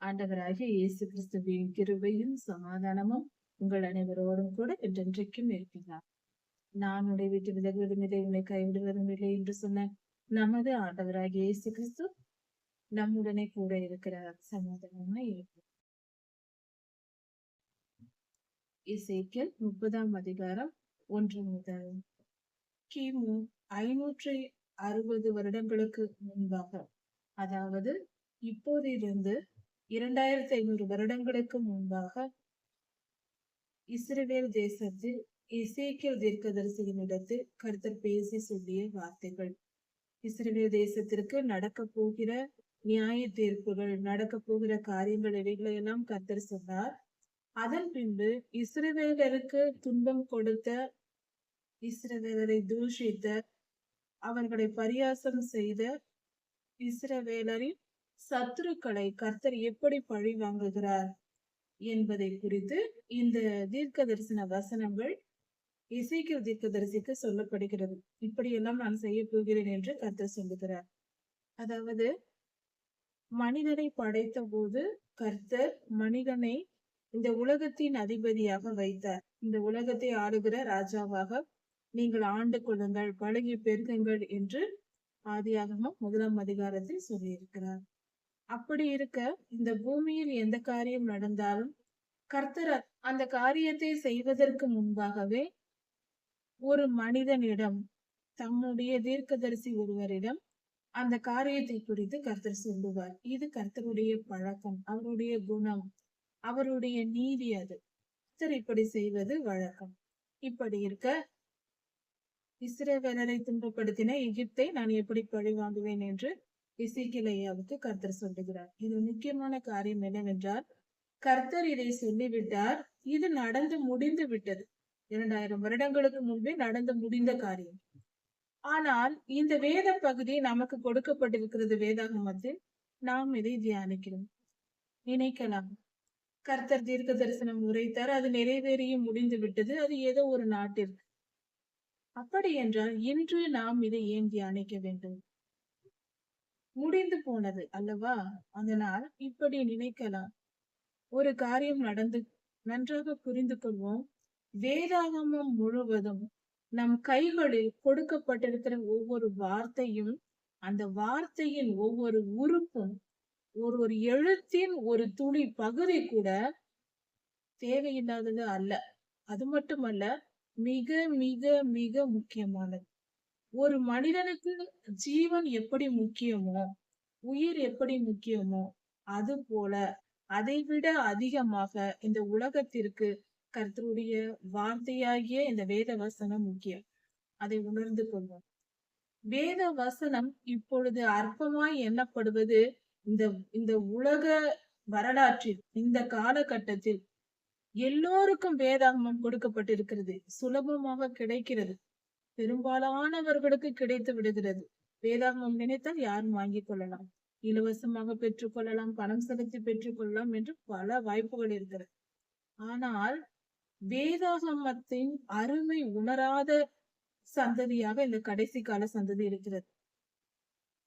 ஆண்டவராகிய இயேசு கிறிஸ்துவின் கிருபையும் சமாதானமும் உங்கள் அனைவரோடும் கூட என்றென்றைக்கும் இருக்கிறார். நான் உன்னை விட்டு விலகுவதும் இல்லை, உன்னை கைவிடுவதும் இல்லை என்று சொன்ன நமது ஆண்டவராகிய இயேசு கிறிஸ்து நம்முடனே கூட இருக்கிறார். சமாதானமாய் இருக்கிறார். எசேக்கியேல் 30ஆம் அதிகாரம் 1 முதல். கிமு 560 வருடங்களுக்கு முன்பாக, அதாவது இப்போதிலிருந்து 2500 வருடங்களுக்கு முன்பாக இஸ்ரவேல் தேசத்தில் எசேக்கியேல் தீர்க்கதரிசியினிடத்தில் கர்த்தர் பேசி சொல்லிய வார்த்தைகள். இஸ்ரவேல் தேசத்திற்கு நடக்க போகிற நியாய தீர்ப்புகள், நடக்க போகிற காரியங்கள் இவைகளையெல்லாம் கர்த்தர் சொன்னார். அதன் பின்பு இஸ்ரவேலருக்கு துன்பம் கொடுத்த, இஸ்ரவேலரை தூஷித்த, அவர்களை பரியாசம் செய்த இஸ்ரவேலரின் சத்துருக்களை கர்த்தர் எப்படி பழி வாங்குகிறார் என்பதை குறித்து இந்த தீர்க்க தரிசன வசனங்கள் எசேக்கியேல் தீர்க்கதரிசிக்கு சொல்லப்படுகிறது. இப்படியெல்லாம் நான் செய்ய போகிறேன் என்று கர்த்தர் சொல்லுகிறார். அதாவது மனிதனை படைத்த போது கர்த்தர் மனிதனை இந்த உலகத்தின் அதிபதியாக வைத்தார். இந்த உலகத்தை ஆளுகிற ராஜாவாக நீங்கள் ஆண்டு கொள்ளுங்கள், பழகி பெருகுங்கள் என்று ஆதியாகமம் 1ஆம் அதிகாரத்தில் சொல்லியிருக்கிறார். அப்படி இருக்க இந்த பூமியில் எந்த காரியம் நடந்தாலும் கர்த்தர் அந்த காரியத்தை செய்வதற்கு முன்பாகவே ஒரு மனிதனிடம், தம்முடைய தீர்க்கதரிசி ஒருவரிடம் அந்த காரியத்தை குறித்து கர்த்தர் சொல்லுவார். இது கர்த்தருடைய பழக்கம், அவருடைய குணம், அவருடைய நீதி. அது கர்த்தர் இப்படி செய்வது வழக்கம். இப்படி இருக்க இஸ்ரவேலரை துன்பப்படுத்தின எகிப்தை நான் எப்படி பழி வாங்குவேன் என்று எசேக்கியேல் ஐயாவுக்கு கர்த்தர் சொல்லுகிறார். இது முக்கியமான காரியம் என்னவென்றால், கர்த்தர் இதை சொல்லிவிட்டார். இது நடந்து முடிந்து விட்டது. 2000 வருடங்களுக்கு முன்பே நடந்து முடிந்த காரியம். ஆனால் இந்த வேத பகுதி நமக்கு கொடுக்கப்பட்டிருக்கிறது வேதாகமத்தில். நாம் இதை தியானிக்கிறோம். நினைக்கலாம், கர்த்தர் தீர்க்க தரிசனம் உரைத்தார், அது நிறைவேறியும் முடிந்து விட்டது, அது ஏதோ ஒரு நாட்டிற்கு. அப்படி என்றால் இன்று நாம் இதை ஏன் தியானிக்க வேண்டும்? முடிந்து போனது அல்லவா? அதனால் இப்படி நினைக்கலாம். ஒரு காரியம் நடந்து நன்றாக புரிந்து கொள்வோம். வேதாகமம் முழுவதும் நம் கைகளில் கொடுக்கப்பட்டிருக்கிற ஒவ்வொரு வார்த்தையும், அந்த வார்த்தையின் ஒவ்வொரு உறுப்பும், ஒரு எழுத்தின் ஒரு துளி பகுதி கூட தேவையில்லாதது அல்ல. அது மட்டுமல்ல, மிக மிக மிக முக்கியமானது. ஒரு மனிதனுக்கு ஜீவன் எப்படி முக்கியமோ, உயிர் எப்படி முக்கியமோ, அது போல அதைவிட அதிகமாக இந்த உலகத்திற்கு கர்த்தருடைய வார்த்தையாகிய இந்த வேத வசனம் முக்கியம். அதை உணர்ந்து கொள்வோம். வேத வசனம் இப்பொழுது அற்பமாய் எண்ணப்படுவது இந்த இந்த உலக வரலாற்றில், இந்த காலகட்டத்தில் எல்லோருக்கும் வேதாகமம் கொடுக்கப்பட்டிருக்கிறது. சுலபமாக கிடைக்கிறது. பெரும்பாலானவர்களுக்கு கிடைத்து விடுகிறது. வேதாகமம் நினைத்தால் யாரும் வாங்கிக் கொள்ளலாம், இலவசமாக பெற்றுக்கொள்ளலாம், பணம் செலுத்தி பெற்றுக்கொள்ளலாம் என்று பல வாய்ப்புகள் இருக்கிறது. ஆனால் வேதாகமத்தின் அருமை உணராத சந்ததியாக இந்த கடைசி கால சந்ததி இருக்கிறது.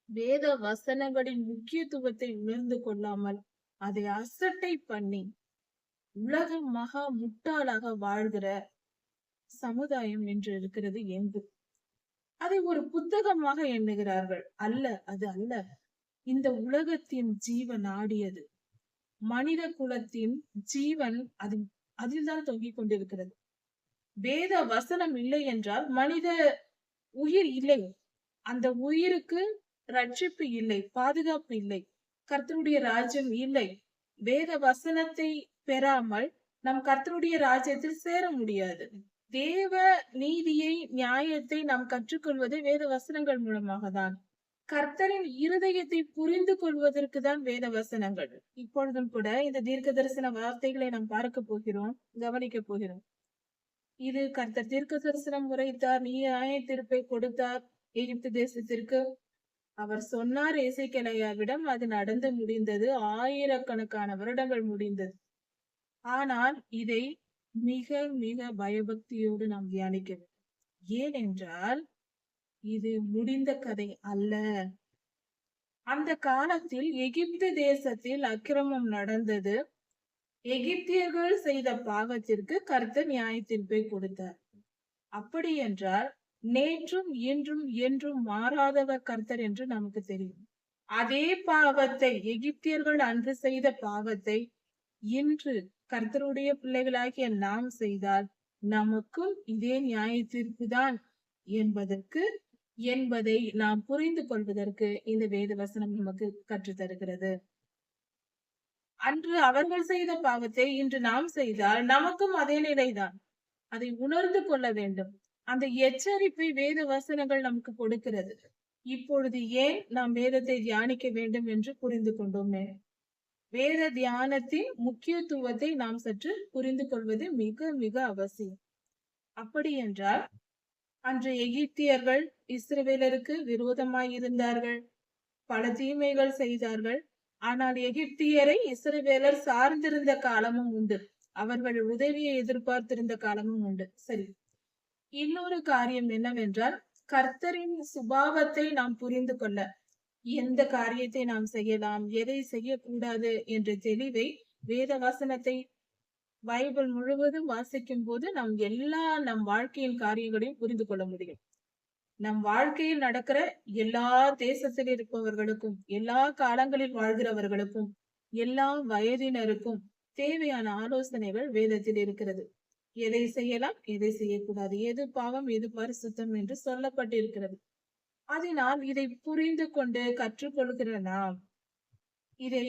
வேத வசனங்களின் முக்கியத்துவத்தை உணர்ந்து கொள்ளாமல் அதை அசட்டை பண்ணி உலக மகா முட்டாளாக வாழ்கிற சமுதாயம் என்று இருக்கிறது எங்கு. அதை ஒரு புத்தகமாக எண்ணுகிறார்கள். அல்ல, அது அல்ல. இந்த உலகத்தின் ஜீவன் ஆடியது, மனித குலத்தின் ஜீவன் அதில்தான் தொங்கிக் கொண்டிருக்கிறது. வேத வசனம் இல்லை என்றால் மனித உயிர் இல்லை. அந்த உயிருக்கு ரட்சிப்பு இல்லை, பாதுகாப்பு இல்லை, கர்த்தருடைய ராஜ்யம் இல்லை. வேத வசனத்தை பெறாமல் நம் கர்த்தருடைய ராஜ்யத்தில் சேர முடியாது. தேவ நீதியை, நியாயத்தை நாம் கற்றுக்கொள்வது வேத வசனங்கள் மூலமாக தான். கர்த்தரின் இருதயத்தை புரிந்து கொள்வதற்கு தான் வேத வசனங்கள். இப்பொழுதும் கூட இந்த தீர்க்க தரிசன வார்த்தைகளை நாம் பார்க்க போகிறோம், கவனிக்க போகிறோம். இது கர்த்தர் தீர்க்க தரிசனம் உரைத்தார், நியாய தீர்ப்பை கொடுத்தார் எகிப்து தேசத்திற்கு. அவர் சொன்னார் எசேக்கியேல் ஐயாவிடம், அது நடந்து முடிந்தது. ஆயிரக்கணக்கான வருடங்கள் முடிந்தது. ஆனால் இதை மிக மிக பயபக்தியோடு நாம் தியானிக்க வேண்டும். ஏனென்றால் இது முடிந்த கதை அல்ல. அந்த காலத்தில் எகிப்து தேசத்தில் அக்கிரமம் நடந்தது. எகிப்தியர்கள் செய்த பாவத்திற்கு கர்த்தர் நியாய தீர்ப்பை கொடுத்தார். அப்படி என்றால் நேற்றும் இன்றும் என்றும் மாறாதவர் கர்த்தர் என்று நமக்கு தெரியும். அதே பாவத்தை, எகிப்தியர்கள் அன்று செய்த பாவத்தை இன்று கர்த்தருடைய பிள்ளைகளாகிய நாம் செய்தால் நமக்கும் இதே நியாய தீர்ப்பு தான் என்பதை நாம் புரிந்து கொள்வதற்கு இந்த வேத வசனம் நமக்கு கற்றுத் தருகிறது. அன்று அவர்கள் செய்த பாவத்தை இன்று நாம் செய்தால் நமக்கும் அதே நிலைதான். அதை உணர்ந்து கொள்ள வேண்டும். அந்த எச்சரிப்பை வேத வசனங்கள் நமக்கு கொடுக்கிறது. இப்பொழுது ஏன் நாம் வேதத்தை தியானிக்க வேண்டும் என்று புரிந்து கொண்டோமே. வேத தியானத்தின் முக்கியத்துவத்தை நாம் சற்று புரிந்து கொள்வது மிக மிக அவசியம். அப்படி என்றால் அன்று எகிப்தியர்கள் இஸ்ரவேலருக்கு விரோதமாய் இருந்தார்கள், பல தீமைகள் செய்தார்கள். ஆனால் எகிப்தியரை இஸ்ரவேலர் சார்ந்திருந்த காலமும் உண்டு, அவர்கள் உதவியை எதிர்பார்த்திருந்த காலமும் உண்டு. சரி, இன்னொரு காரியம் என்னவென்றால் கர்த்தரின் சுபாவத்தை நாம் புரிந்து கொள்ள எந்த காரியத்தை நாம் செய்யலாம், எதை செய்யக்கூடாது என்ற தெளிவை வேத வசனத்தை பைபிள் முழுவதும் வாசிக்கும் போது நாம் நம் வாழ்க்கையின் காரியங்களையும் புரிந்து கொள்ள முடியும். நம் வாழ்க்கையில் நடக்கிற எல்லா தேசத்தில் இருப்பவர்களுக்கும், எல்லா காலங்களில் வாழ்கிறவர்களுக்கும், எல்லா வயதினருக்கும் தேவையான ஆலோசனைகள் வேதத்தில் இருக்கிறது. எதை செய்யலாம், எதை செய்யக்கூடாது, எது பாவம், எது பரிசுத்தம் என்று சொல்லப்பட்டிருக்கிறது. அதனால் இதை புரிந்து கொண்டு கற்றுக்கொள்கிற நாம் இதை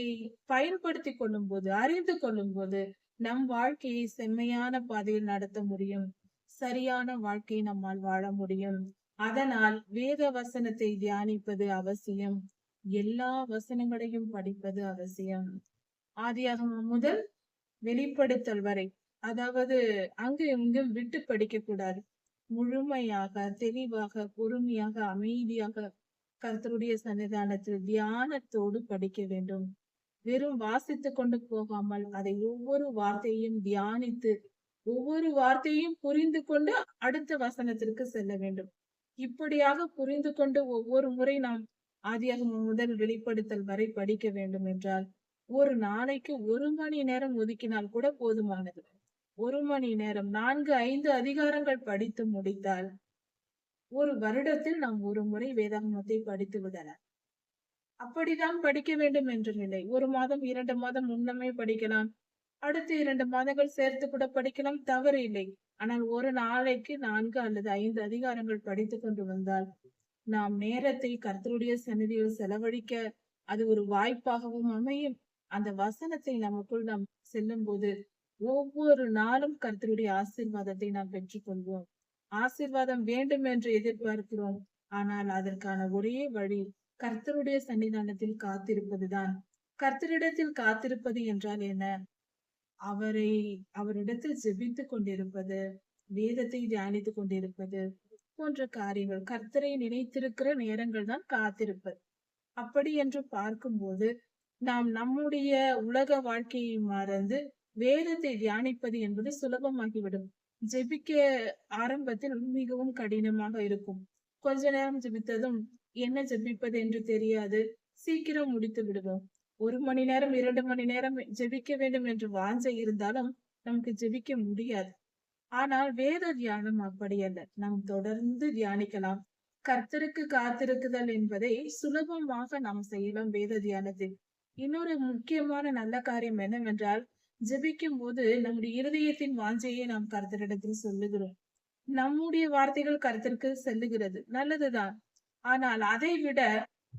பயன்படுத்தி கொள்ளும் போது, அறிந்து கொள்ளும் போது நம் வாழ்க்கையை செம்மையான பாதையில் நடத்த முடியும். சரியான வாழ்க்கையை நம்மால் வாழ முடியும். அதனால் வேத வசனத்தை தியானிப்பது அவசியம். எல்லா வசனங்களையும் படிப்பது அவசியம். ஆதியாகமம் முதல் வெளிப்படுத்தல் வரை, அதாவது அங்கு இங்கும் விட்டு படிக்க கூடாது. முழுமையாக, தெளிவாக, பொறுமையாக, அமைதியாக கர்த்தருடைய சன்னிதானத்தில் தியானத்தோடு படிக்க வேண்டும். வெறும் வாசித்து கொண்டு போகாமல் அதை ஒவ்வொரு வார்த்தையும் தியானித்து, ஒவ்வொரு வார்த்தையும் புரிந்து கொண்டு அடுத்த வசனத்திற்கு செல்ல வேண்டும். இப்படியாக புரிந்து கொண்டு ஒவ்வொரு முறை நாம் ஆதியாகமம் முதல் வெளிப்படுத்தல் வரை படிக்க வேண்டும் என்றால் ஒரு நாளைக்கு 1 மணி நேரம் ஒதுக்கினால் கூட போதுமானது. 1 மணி நேரம் 4-5 அதிகாரங்கள் படித்து முடித்தால் ஒரு வருடத்தில் நாம் ஒரு முறை வேதாகமத்தை படித்து விடலாம். அப்படிதான் படிக்க வேண்டும் என்று இல்லை. 1 மாதம் 2 மாதம் முன்னமே படிக்கலாம், அடுத்து 2 மாதங்கள் சேர்த்து கூட படிக்கலாம், தவறு இல்லை. ஆனால் ஒரு நாளைக்கு 4 அல்லது 5 அதிகாரங்கள் படித்துக் கொண்டு வந்தால் நாம் நேரத்தை கர்த்தருடைய சந்நிதியில் செலவழிக்க அது ஒரு வாய்ப்பாகவும் அமையும். அந்த வசனத்தை நமக்குள் நாம் செல்லும் போது ஒவ்வொரு நாளும் கர்த்தருடைய ஆசீர்வாதத்தை நாம் பெற்றுக்கொள்வோம். ஆசீர்வாதம் வேண்டும் என்று எதிர்பார்க்கிறோம். ஆனால் அதற்கான ஒரே வழி கர்த்தருடைய சன்னிதானத்தில் காத்திருப்பதுதான். கர்த்தரிடத்தில் காத்திருப்பது என்றால் என்ன? அவரிடத்தில் ஜெபித்துக் கொண்டிருப்பது, வேதத்தை தியானித்துக் கொண்டிருப்பது போன்ற காரியங்கள். கர்த்தரை நினைத்திருக்கிற நேரங்கள் தான் காத்திருப்பது. அப்படி என்று பார்க்கும்போது நாம் நம்முடைய உலக வாழ்க்கையை மறந்து வேதத்தை தியானிப்பது என்பது சுலபமாகிவிடும். ஜெபிக்க ஆரம்பத்தில் மிகவும் கடினமாக இருக்கும். கொஞ்ச நேரம் ஜெபித்ததும் என்ன ஜெபிப்பது என்று தெரியாது, சீக்கிரம் முடித்து விடுவோம். 1 மணி நேரம் 2 மணி நேரம் ஜெபிக்க வேண்டும் என்று வாஞ்சை இருந்தாலும் நமக்கு ஜெபிக்க முடியாது. ஆனால் வேத தியானம் அப்படி அல்ல. நாம் தொடர்ந்து தியானிக்கலாம். கர்த்தருக்கு காத்திருக்குதல் என்பதை சுலபமாக நாம் செய்யலாம் வேத தியானத்தில். இன்னொரு முக்கியமான நல்ல காரியம் என்னவென்றால் ஜெபிக்கும் போது நம்முடைய இருதயத்தின் வாஞ்சையை நாம் கர்த்தரிடத்தில் சொல்லுகிறோம். நம்முடைய வார்த்தைகள் கர்த்தருக்கு செல்லுகிறது, நல்லதுதான். ஆனால் அதை விட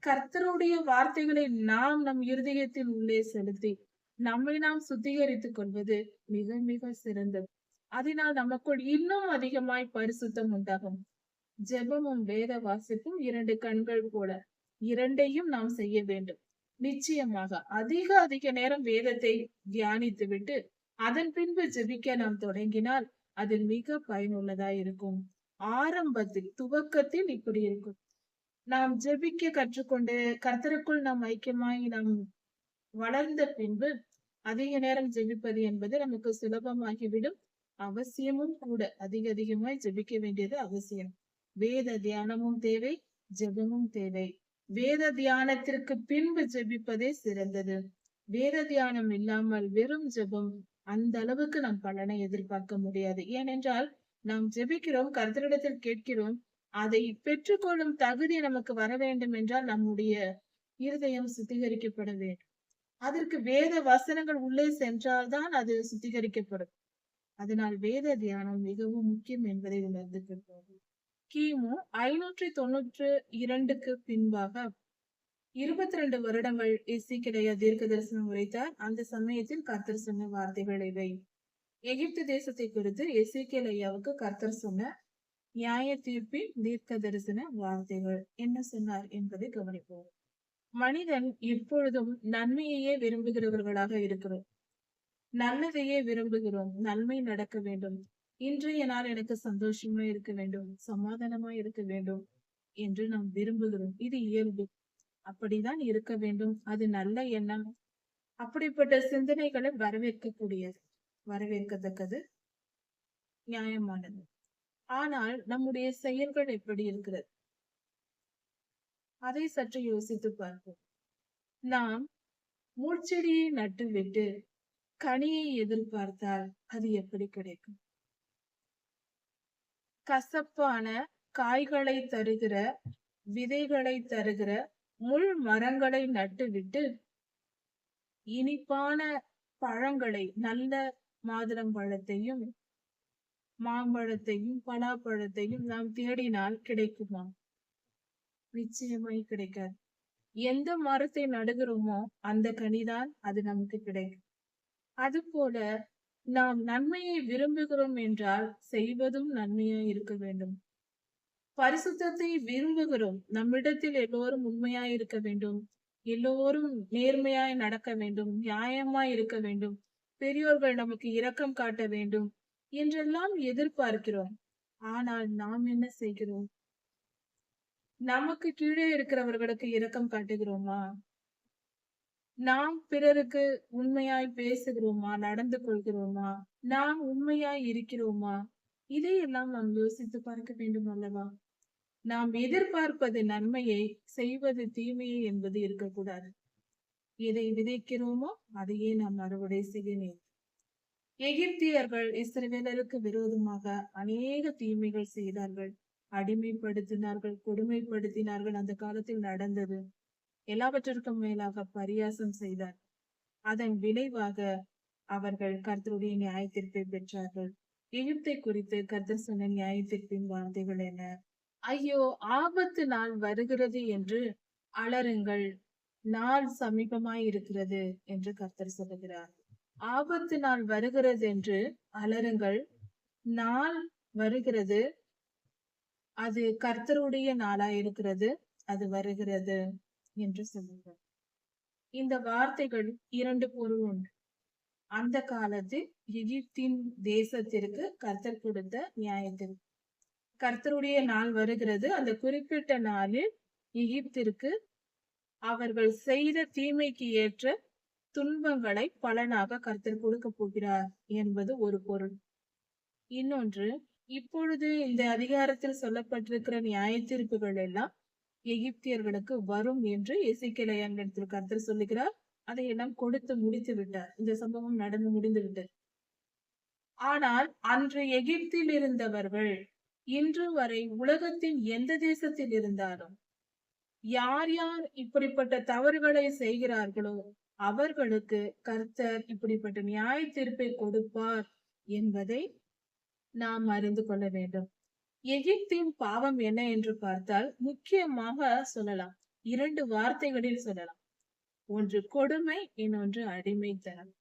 கர்த்தருடைய வார்த்தைகளை நாம் நம் இருதயத்தில் உள்ளே செலுத்தி நம்மை நாம் சுத்திகரித்துக் கொள்வது மிக மிக சிறந்தது. அதனால் நமக்குள் இன்னும் அதிகமாய் பரிசுத்தம் உண்டாகும். ஜெபமும் வேத வாசிப்பும் 2 கண்கள் போல, இரண்டையும் நாம் செய்ய வேண்டும். நிச்சயமாக அதிக நேரம் வேதத்தை தியானித்து விட்டு அதன் பின்பு ஜெபிக்க நாம் தொடங்கினால் அது மிக பயனுள்ளதா இருக்கும். ஆரம்பத்தில், துவக்கத்தில் இப்படி இருக்கும். நாம் ஜெபிக்க கற்றுக்கொண்டு கர்த்தருக்குள் நாம் ஐக்கியமாய் நாம் வளர்ந்த பின்பு அதிக நேரம் ஜெபிப்பது என்பது நமக்கு சுலபமாகிவிடும். அவசியமும் கூட. அதிகமாய் ஜெபிக்க வேண்டியது அவசியம். வேத தியானமும் தேவை, ஜெபமும் தேவை. வேத தியானத்திற்கு பின்பு ஜெபிப்பதே சிறந்தது. வேத தியானம் இல்லாமல் வெறும் ஜெபம் அந்த அளவுக்கு நாம் பலனை எதிர்பார்க்க முடியாது. ஏனென்றால் நாம் ஜெபிக்கிறோம், கர்த்தரிடத்தில் கேட்கிறோம். அதை பெற்றுக்கொள்ளும் தகுதி நமக்கு வர வேண்டும் என்றால் நம்முடைய இருதயம் சுத்திகரிக்கப்பட வேண்டும். அதற்கு வேத வசனங்கள் உள்ளே சென்றால்தான் அது சுத்திகரிக்கப்படும். அதனால் வேத தியானம் மிகவும் முக்கியம் என்பதை உணர்ந்து கொள்வோம். கிமு 592க்கு பின்பாக 22 வருடங்கள் எசேக்கியா தீர்க்க தரிசனம் உரைத்தார். அந்த சமயத்தில் கர்த்தர் சொன்ன வார்த்தைகள் இவை. எகிப்து தேசத்தை குறித்து எசேக்கியாவுக்கு கர்த்தர் சொன்ன நியாய தீர்ப்பின் தீர்க்க தரிசன வார்த்தைகள் என்ன சொன்னார் என்பதை கவனிப்போம். மனிதன் எப்பொழுதும் நன்மையையே விரும்புகிறவர்களாக இருக்கிறோம். நல்லதையே விரும்புகிறோம். நன்மை நடக்க வேண்டும். இன்றைய நாள் எனக்கு சந்தோஷமா இருக்க வேண்டும், சமாதானமா இருக்க வேண்டும் என்று நாம் விரும்புகிறோம். இது இயல்பு. அப்படிதான் இருக்க வேண்டும். அது நல்ல எண்ணம். அப்படிப்பட்ட சிந்தனைகளை வரவேற்கத்தக்கது, நியாயமானது. ஆனால் நம்முடைய செயல்கள் எப்படி இருக்கிறது? அதை சற்று யோசித்து பார்ப்போம். நாம் முட்செடியை நட்டுவிட்டு கனியை எதிர்பார்த்தால் அது எப்படி கிடைக்கும்? கசப்பான காய்களை தருகிற, விதைகளை தருகிற முள் மரங்களை நட்டுவிட்டு இனிப்பான பழங்களை, நல்ல மாதுளம்பழத்தையும் மாம்பழத்தையும் பலாப்பழத்தையும் நாம் தேடினால் கிடைக்குமா? நிச்சயமாய் கிடைக்காது. எந்த மரத்தை நடுகிறோமோ அந்த கனிதான் அது நமக்கு கிடைக்கும். அதுபோல நாம் நன்மையை விரும்புகிறோம் என்றால் செய்வதும் நன்மையாய் இருக்க வேண்டும். பரிசுத்தத்தை விரும்புகிறோம். நம்மிடத்தில் எல்லோரும் உண்மையாய் இருக்க வேண்டும். எல்லோரும் நேர்மையாய் நடக்க வேண்டும். நியாயமாய் இருக்க வேண்டும். பெரியோர்கள் நமக்கு இரக்கம் காட்ட வேண்டும் என்றெல்லாம் எதிர்பார்க்கிறோம். ஆனால் நாம் என்ன செய்கிறோம்? நமக்கு கீழே இருக்கிறவர்களுக்கு இரக்கம் காட்டுகிறோமா? நாம் பிறருக்கு உண்மையாய் பேசுகிறோமா? நடந்து கொள்கிறோமா? நாம் உண்மையாய் இருக்கிறோமா? இதையெல்லாம் நாம் யோசித்து பார்க்க வேண்டும் அல்லவா? நாம் எதிர்பார்ப்பது நன்மையை, செய்வது தீமையை என்பது இருக்கக்கூடாது. எதை விதைக்கிறோமோ அதையே நாம் அறுவடை செய்ய. எகிப்தியர்கள் இஸ்ரவேலருக்கு விரோதமாக அநேக தீமைகள் செய்தார்கள். அடிமைப்படுத்தினார்கள், கொடுமைப்படுத்தினார்கள். அந்த காலத்தில் நடந்தது. எல்லாவற்றிற்கும் மேலாக பரியாசம் செய்தார். அதன் விளைவாக அவர்கள் கர்த்தருடைய நியாய தீர்ப்பை பெற்றார்கள். எகிப்தை குறித்து கர்த்தர் சொன்ன நியாய தீர்ப்பின் வார்த்தைகள் என்ன? ஐயோ, ஆபத்து நாள் வருகிறது என்று அலறுங்கள், நாள் சமீபமாய் இருக்கிறது என்று கர்த்தர் சொல்லுகிறார். ஆபத்து நாள் வருகிறது என்று அலறுங்கள், நாள் வருகிறது, அது கர்த்தருடைய நாளாய் இருக்கிறது, அது வருகிறது என்று சொல்லுகிறார். இந்த வார்த்தைகள் 2 பொருள் உண்டு. அந்த காலத்தில் எகிப்தின் தேசத்திற்கு கர்த்தர் கொடுத்த நியாயத்தில் கர்த்தருடைய நாள் வருகிறது. அந்த குறிப்பிட்ட நாளில் எகிப்திற்கு அவர்கள் செய்த தீமைக்கு ஏற்ற துன்பங்களை பலனாக கர்த்தர் கொடுக்க போகிறார் என்பது ஒரு பொருள். இன்னொன்று, இப்பொழுது இந்த அதிகாரத்தில் சொல்லப்பட்டிருக்கிற நியாய தீர்ப்புகள் எல்லாம் எகிப்தியர்களுக்கு வரும் என்று எசேக்கியேலிடத்தில் கர்த்தர் சொல்லுகிறார். அதையெல்லாம் கொடுத்து முடித்து விட்டார். இந்த சம்பவம் நடந்து முடிந்து விட்டது. ஆனால் அன்று எகிப்தில் இருந்தவர்கள் இன்று வரை உலகத்தின் எந்த தேசத்தில் இருந்தாலும் யார் யார் இப்படிப்பட்ட தவறுகளை செய்கிறார்களோ அவர்களுக்கு கர்த்தர் இப்படிப்பட்ட நியாய தீர்ப்பை கொடுப்பார் என்பதை நாம் அறிந்து கொள்ள வேண்டும். எகிப்தின் பாவம் என்ன என்று பார்த்தால் முக்கியமாக சொல்லலாம், 2 வார்த்தைகளில் சொல்லலாம். ஒன்று கொடுமை, இன்னொன்று அடிமைத்தனம்.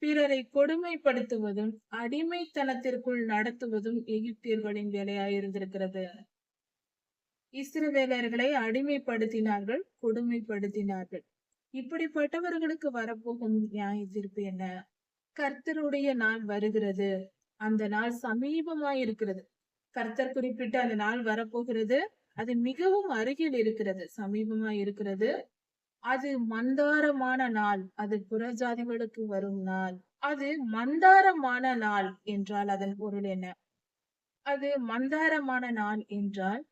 பிறரை கொடுமைப்படுத்துவதும் அடிமைத்தனத்திற்குள் நடத்துவதும் எகிப்தியர்களின் வேலையாயிருந்திருக்கிறது. இஸ்ரவேலர்களை அடிமைப்படுத்தினார்கள், கொடுமைப்படுத்தினார்கள். இப்படிப்பட்டவர்களுக்கு வரப்போகும் நியாய தீர்ப்பு என்ன? கர்த்தருடைய நாள் வருகிறது, அந்த நாள் சமீபமாய் இருக்கிறது. கர்த்தர் குறிப்பிட்ட அந்த நாள் வரப்போகிறது. அது மிகவும் அருகில் இருக்கிறது, சமீபமாய் இருக்கிறது. அது மந்தாரமான நாள். அது புறஜாதிகளுக்கு வரும் நாள். அது மந்தாரமான நாள் என்றால் அதன் பொருள் என்ன? அது மந்தாரமான நாள் என்றால்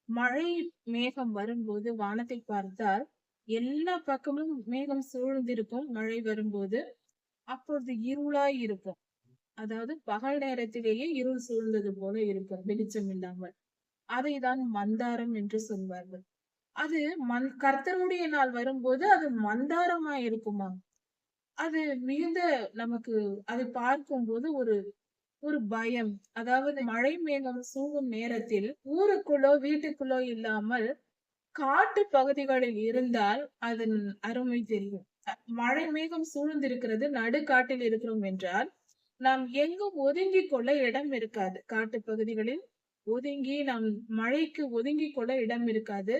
மழை மேகம் வரும்போது வானத்தை பார்த்தால் எல்லா பக்கமும் மேகம் சூழ்ந்திருக்கும் மழை வரும்போது. அப்பொழுது இருளாய் இருக்கும். அதாவது பகல் நேரத்திலேயே இருள் சூழ்ந்தது போல இருக்கும், வெளிச்சம் இல்லாமல். அதைதான் மந்தாரம் என்று சொல்வார்கள். அது கர்த்தருடைய நாள் வரும்போது அது மந்தாரமா இருக்குமா? அது மிகுந்த நமக்கு அதை பார்க்கும்போது ஒரு ஒரு பயம். அதாவது மழை மேகம் சூழும் நேரத்தில் ஊருக்குள்ளோ வீட்டுக்குள்ளோ இல்லாமல் காட்டு பகுதிகளில் இருந்தால் அதன் அருமை தெரியும். மழை மேகம் சூழ்ந்திருக்கிறது, நடுக்காட்டில் இருக்கிறோம் என்றால் நாம் எங்கும் ஒதுங்கிக் கொள்ள இடம் இருக்காது. காட்டு பகுதிகளில் ஒதுங்கி நாம் மழைக்கு ஒதுங்கிக் கொள்ள இடம் இருக்காது.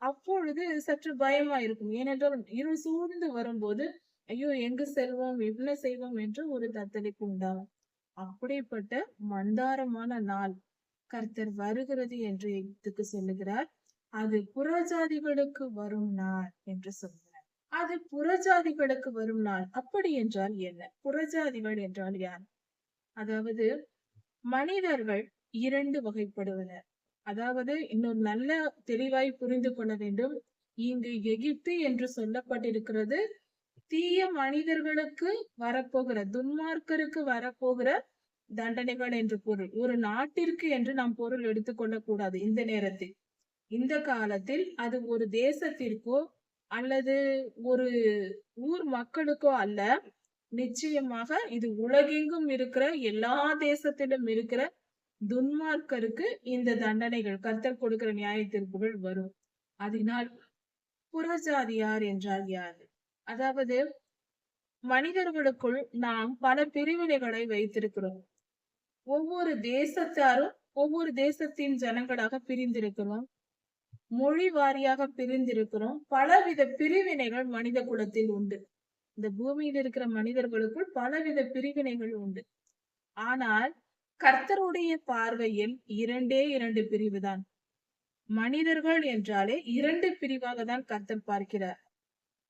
அப்பொழுது சற்று பயமா இருக்கும். ஏனென்றால் இருள் சூழ்ந்து வரும்போது ஐயோ எங்கு செல்வோம், என்ன செய்வோம் என்று ஒரு தத்தளிப்பு உண்டாகும். அப்படிப்பட்ட மந்தாரமான நாள் கர்த்தர் வருகிறது என்று எதுக்கு சொல்லுகிறார்? அது புறஜாதிகளுக்கு வரும் நாள் என்று சொல்கிறார். அது புறஜாதிகளுக்கு வரும் நாள். அப்படி என்றால் என்ன? புறஜாதிகள் என்றால் யார்? அதாவது மனிதர்கள் 2 வகைப்படுவர். அதாவது இன்னொரு நல்ல தெளிவாய் புரிந்து கொள்ள வேண்டும். இங்கு எகிப்து என்று சொல்லப்பட்டிருக்கிறது தீய மனிதர்களுக்கு வரப்போகிற, துன்மார்க்கருக்கு வரப்போகிற தண்டனைகள் என்று பொருள். ஒரு நாட்டிற்கு என்று நாம் பொருள் எடுத்துக்கொள்ளக் கூடாது இந்த நேரத்தில். இந்த காலத்தில் அது ஒரு தேசத்திற்கோ அல்லது ஒரு ஊர் மக்களுக்கோ அல்ல. நிச்சயமாக இது உலகெங்கும் இருக்கிற எல்லா தேசத்திலும் இருக்கிற துன்மார்க்கருக்கு இந்த தண்டனைகள், கர்த்தர் கொடுக்கிற நியாய தீர்ப்புகள் வரும். அதனால் புறஜாதியார் என்றால் யார்? அதாவது மனிதர்களுக்குள் நாம் பல பிரிவினைகளை வைத்திருக்கிறோம். ஒவ்வொரு தேசத்தாரும் ஒவ்வொரு தேசத்தின் ஜனங்களாக பிரிந்திருக்கிறோம். மொழி வாரியாக பிரிந்திருக்கிறோம். பலவித பிரிவினைகள் மனித குலத்தில் உண்டு. இந்த பூமியில் இருக்கிற மனிதர்களுக்குள் பலவித பிரிவினைகள் உண்டு. ஆனால் கர்த்தருடைய பார்வையில் 2 பிரிவுதான். மனிதர்கள் என்றாலே 2 பிரிவாக தான் கர்த்தர் பார்க்கிறார்.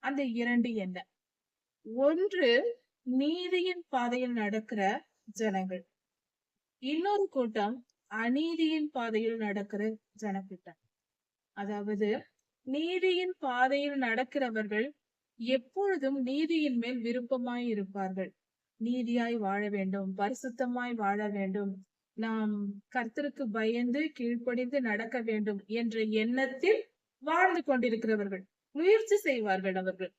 அந்த 2 என்ன? ஒன்று நீதியின் பாதையில் நடக்கிற ஜனங்கள், இன்னொரு கூட்டம் அநீதியின் பாதையில் நடக்கிற ஜனக்கூட்டம். அதாவது நீதியின் பாதையில் நடக்கிறவர்கள் எப்பொழுதும் நீதியின் மேல் விருப்பமாய் இருப்பார்கள். நீதியாய் வாழ வேண்டும், பரிசுத்தமாய் வாழ வேண்டும், நாம் கர்த்தருக்கு பயந்து கீழ்ப்படிந்து நடக்க வேண்டும் என்ற எண்ணத்தில் வாழ்ந்து கொண்டிருக்கிறவர்கள். முயற்சி செய்வார்கள். அவர்கள்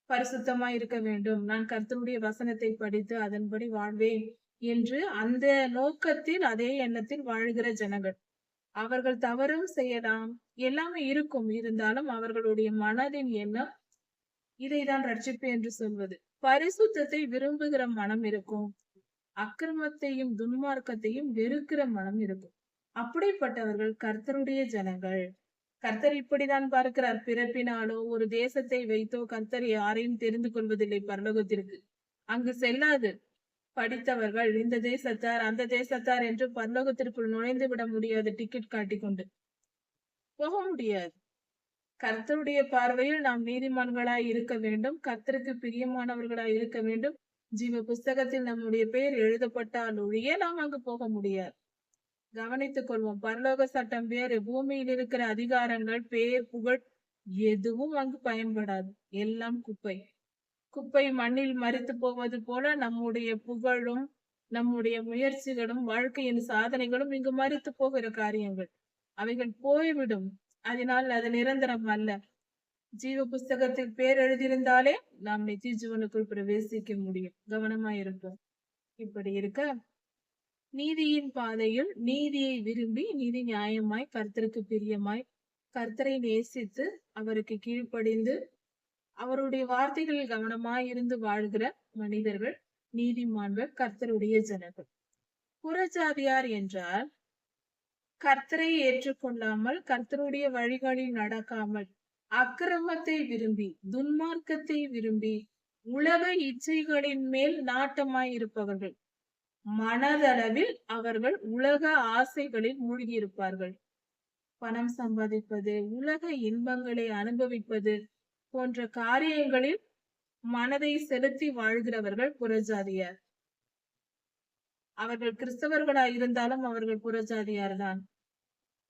பரிசுத்தமாய் இருக்க வேண்டும், நான் கர்த்தருடைய வசனத்தை படித்து அதன்படி வாழ்வேன் என்று அந்த நோக்கத்தில், அதே எண்ணத்தில் வாழ்கிற ஜனங்கள். அவர்கள் தவறும் செய்யலாம், எல்லாமே இருக்கும். இருந்தாலும் அவர்களுடைய மனதின் எண்ணம் இதைதான் ரட்சிப்பு என்று சொல்வது. பரிசுத்தத்தை விரும்புகிற மனம் இருக்கும், அக்கிரமத்தையும் துன்மார்க்கத்தையும் வெறுக்கிற மனம் இருக்கும். அப்படிப்பட்டவர்கள் கர்த்தருடைய ஜனங்கள். கர்த்தர் இப்படிதான் பார்க்கிறார். பிறப்பினாலோ ஒரு தேசத்தை வைத்தோ கர்த்தர் யாரையும் தெரிந்து கொள்வதில்லை பரலோகத்திற்கு. அங்கு செல்லாது. படித்தவர்கள் இந்த தேசத்தார் அந்த தேசத்தார் என்று பரலோகத்திற்குள் நுழைந்து விட முடியாது. டிக்கெட் காட்டிக்கொண்டு போக முடியாது. கர்த்தருடைய பார்வையில் நாம் நீதிமான்களாய் இருக்க வேண்டும், கர்த்தருக்கு பிரியமானவர்களாய் இருக்க வேண்டும். ஜீவ புஸ்தகத்தில் நம்முடைய பெயர் எழுதப்பட்டால் ஒழிய நாம் அங்கு போக முடியாது. கவனித்துக் கொள்வோம். பரலோக சட்டம் வேறு, பூமியில் இருக்கிற அதிகாரங்கள், பேர், புகழ் எதுவும் அங்கு பயன்படாது. எல்லாம் குப்பை. குப்பை மண்ணில் மரித்து போவது போல நம்முடைய புகழும் நம்முடைய முயற்சிகளும் வாழ்க்கையின் சாதனைகளும் இங்கு மரித்து போகிற காரியங்கள். அவைகள் போய்விடும். அதனால் அது நிரந்தரம் அல்ல. ஜீவ புஸ்தகத்தில் பேர் எழுதியிருந்தாலே நாம் நித்திய ஜீவனுக்குள் பிரவேசிக்க முடியும். கவனமாயிருப்போம். இப்படி இருக்க நீதியின் பாதையில் நீதியை விரும்பி, நீதி நியாயமாய், கர்த்தருக்கு பிரியமாய், கர்த்தரை நேசித்து அவருக்கு கீழ்ப்படிந்து அவருடைய வார்த்தைகளில் கவனமாய் இருந்து வாழ்கிற மனிதர்கள் நீதிமான்கள், கர்த்தருடைய ஜனங்கள். புறஜாதியார் என்றால் கர்த்தரை ஏற்றுக்கொள்ளாமல், கர்த்தருடைய வழிகளில் நடக்காமல், அக்கிரமத்தை விரும்பி, துன்மார்க்கத்தை விரும்பி, உலக இச்சைகளின் மேல் நாட்டமாய் இருப்பவர்கள். மனதளவில் அவர்கள் உலக ஆசைகளில் மூழ்கியிருப்பார்கள். பணம் சம்பாதிப்பது, உலக இன்பங்களை அனுபவிப்பது போன்ற காரியங்களில் மனதை செலுத்தி வாழ்கிறவர்கள் புறஜாதியார். அவர்கள் கிறிஸ்தவர்களாய் இருந்தாலும் அவர்கள் புறஜாதியார் தான்.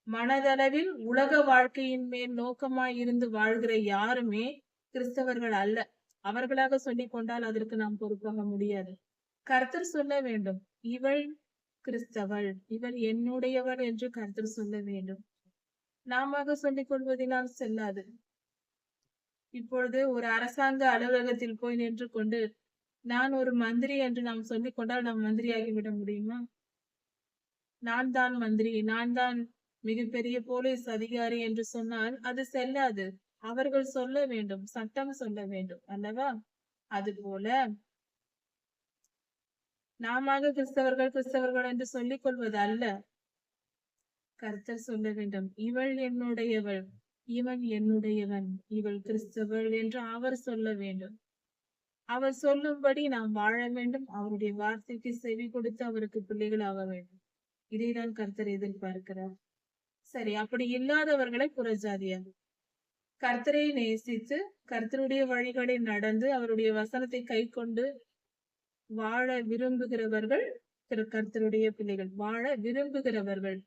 மனதளவில் உலக வாழ்க்கையின் மேல் நோக்கமாய் இருந்து வாழ்கிற யாருமே கிறிஸ்தவர்கள் அல்ல. அவர்களாக சொல்லிக் கொண்டால் அதற்கு நாம் பொறுப்பாக முடியாது. கர்த்தர் சொல்ல வேண்டும், இவள் கிறிஸ்தவள், இவள் என்னுடையவள் என்று கர்த்தர் சொல்ல வேண்டும். நாம சொல்லிக் கொள்வதினால் செல்லாது. இப்பொழுது ஒரு அரசாங்க அலுவலகத்தில் போய் நின்று கொண்டு நான் ஒரு மந்திரி என்று நாம் சொல்லிக் கொண்டால் நாம் மந்திரியாகிவிட முடியுமா? நான் தான் மந்திரி, நான் தான் மிகப்பெரிய போலீஸ் அதிகாரி என்று சொன்னால் அது செல்லாது. அவர்கள் சொல்ல வேண்டும், சட்டம் சொல்ல வேண்டும் அல்லவா? அதுபோல நாம கிறிஸ்தவர்கள் கிறிஸ்தவர்கள் என்று சொல்லிக் கொள்வது அல்ல. கர்த்தர் சொல்ல வேண்டும், இவள் என்னுடையவள், இவன் என்னுடையவன், இவள் கிறிஸ்தவள் என்று அவர் சொல்ல வேண்டும். அவர் சொல்லும்படி நாம் வாழ வேண்டும். அவருடைய வார்த்தைக்கு செவி கொடுத்து அவருக்கு பிள்ளைகள் ஆக வேண்டும். இதைதான் கர்த்தர் எதிர்பார்க்கிறார். சரி, அப்படி இல்லாதவர்களை புறஜாதியார். கர்த்தரை நேசித்து கர்த்தருடைய வழிகளை நடந்து அவருடைய வசனத்தை கை கொண்டு வாழ விரும்புகிறவர்கள் கர்த்தருடைய பிள்ளைகள். வாழ விரும்புகிறவர்கள்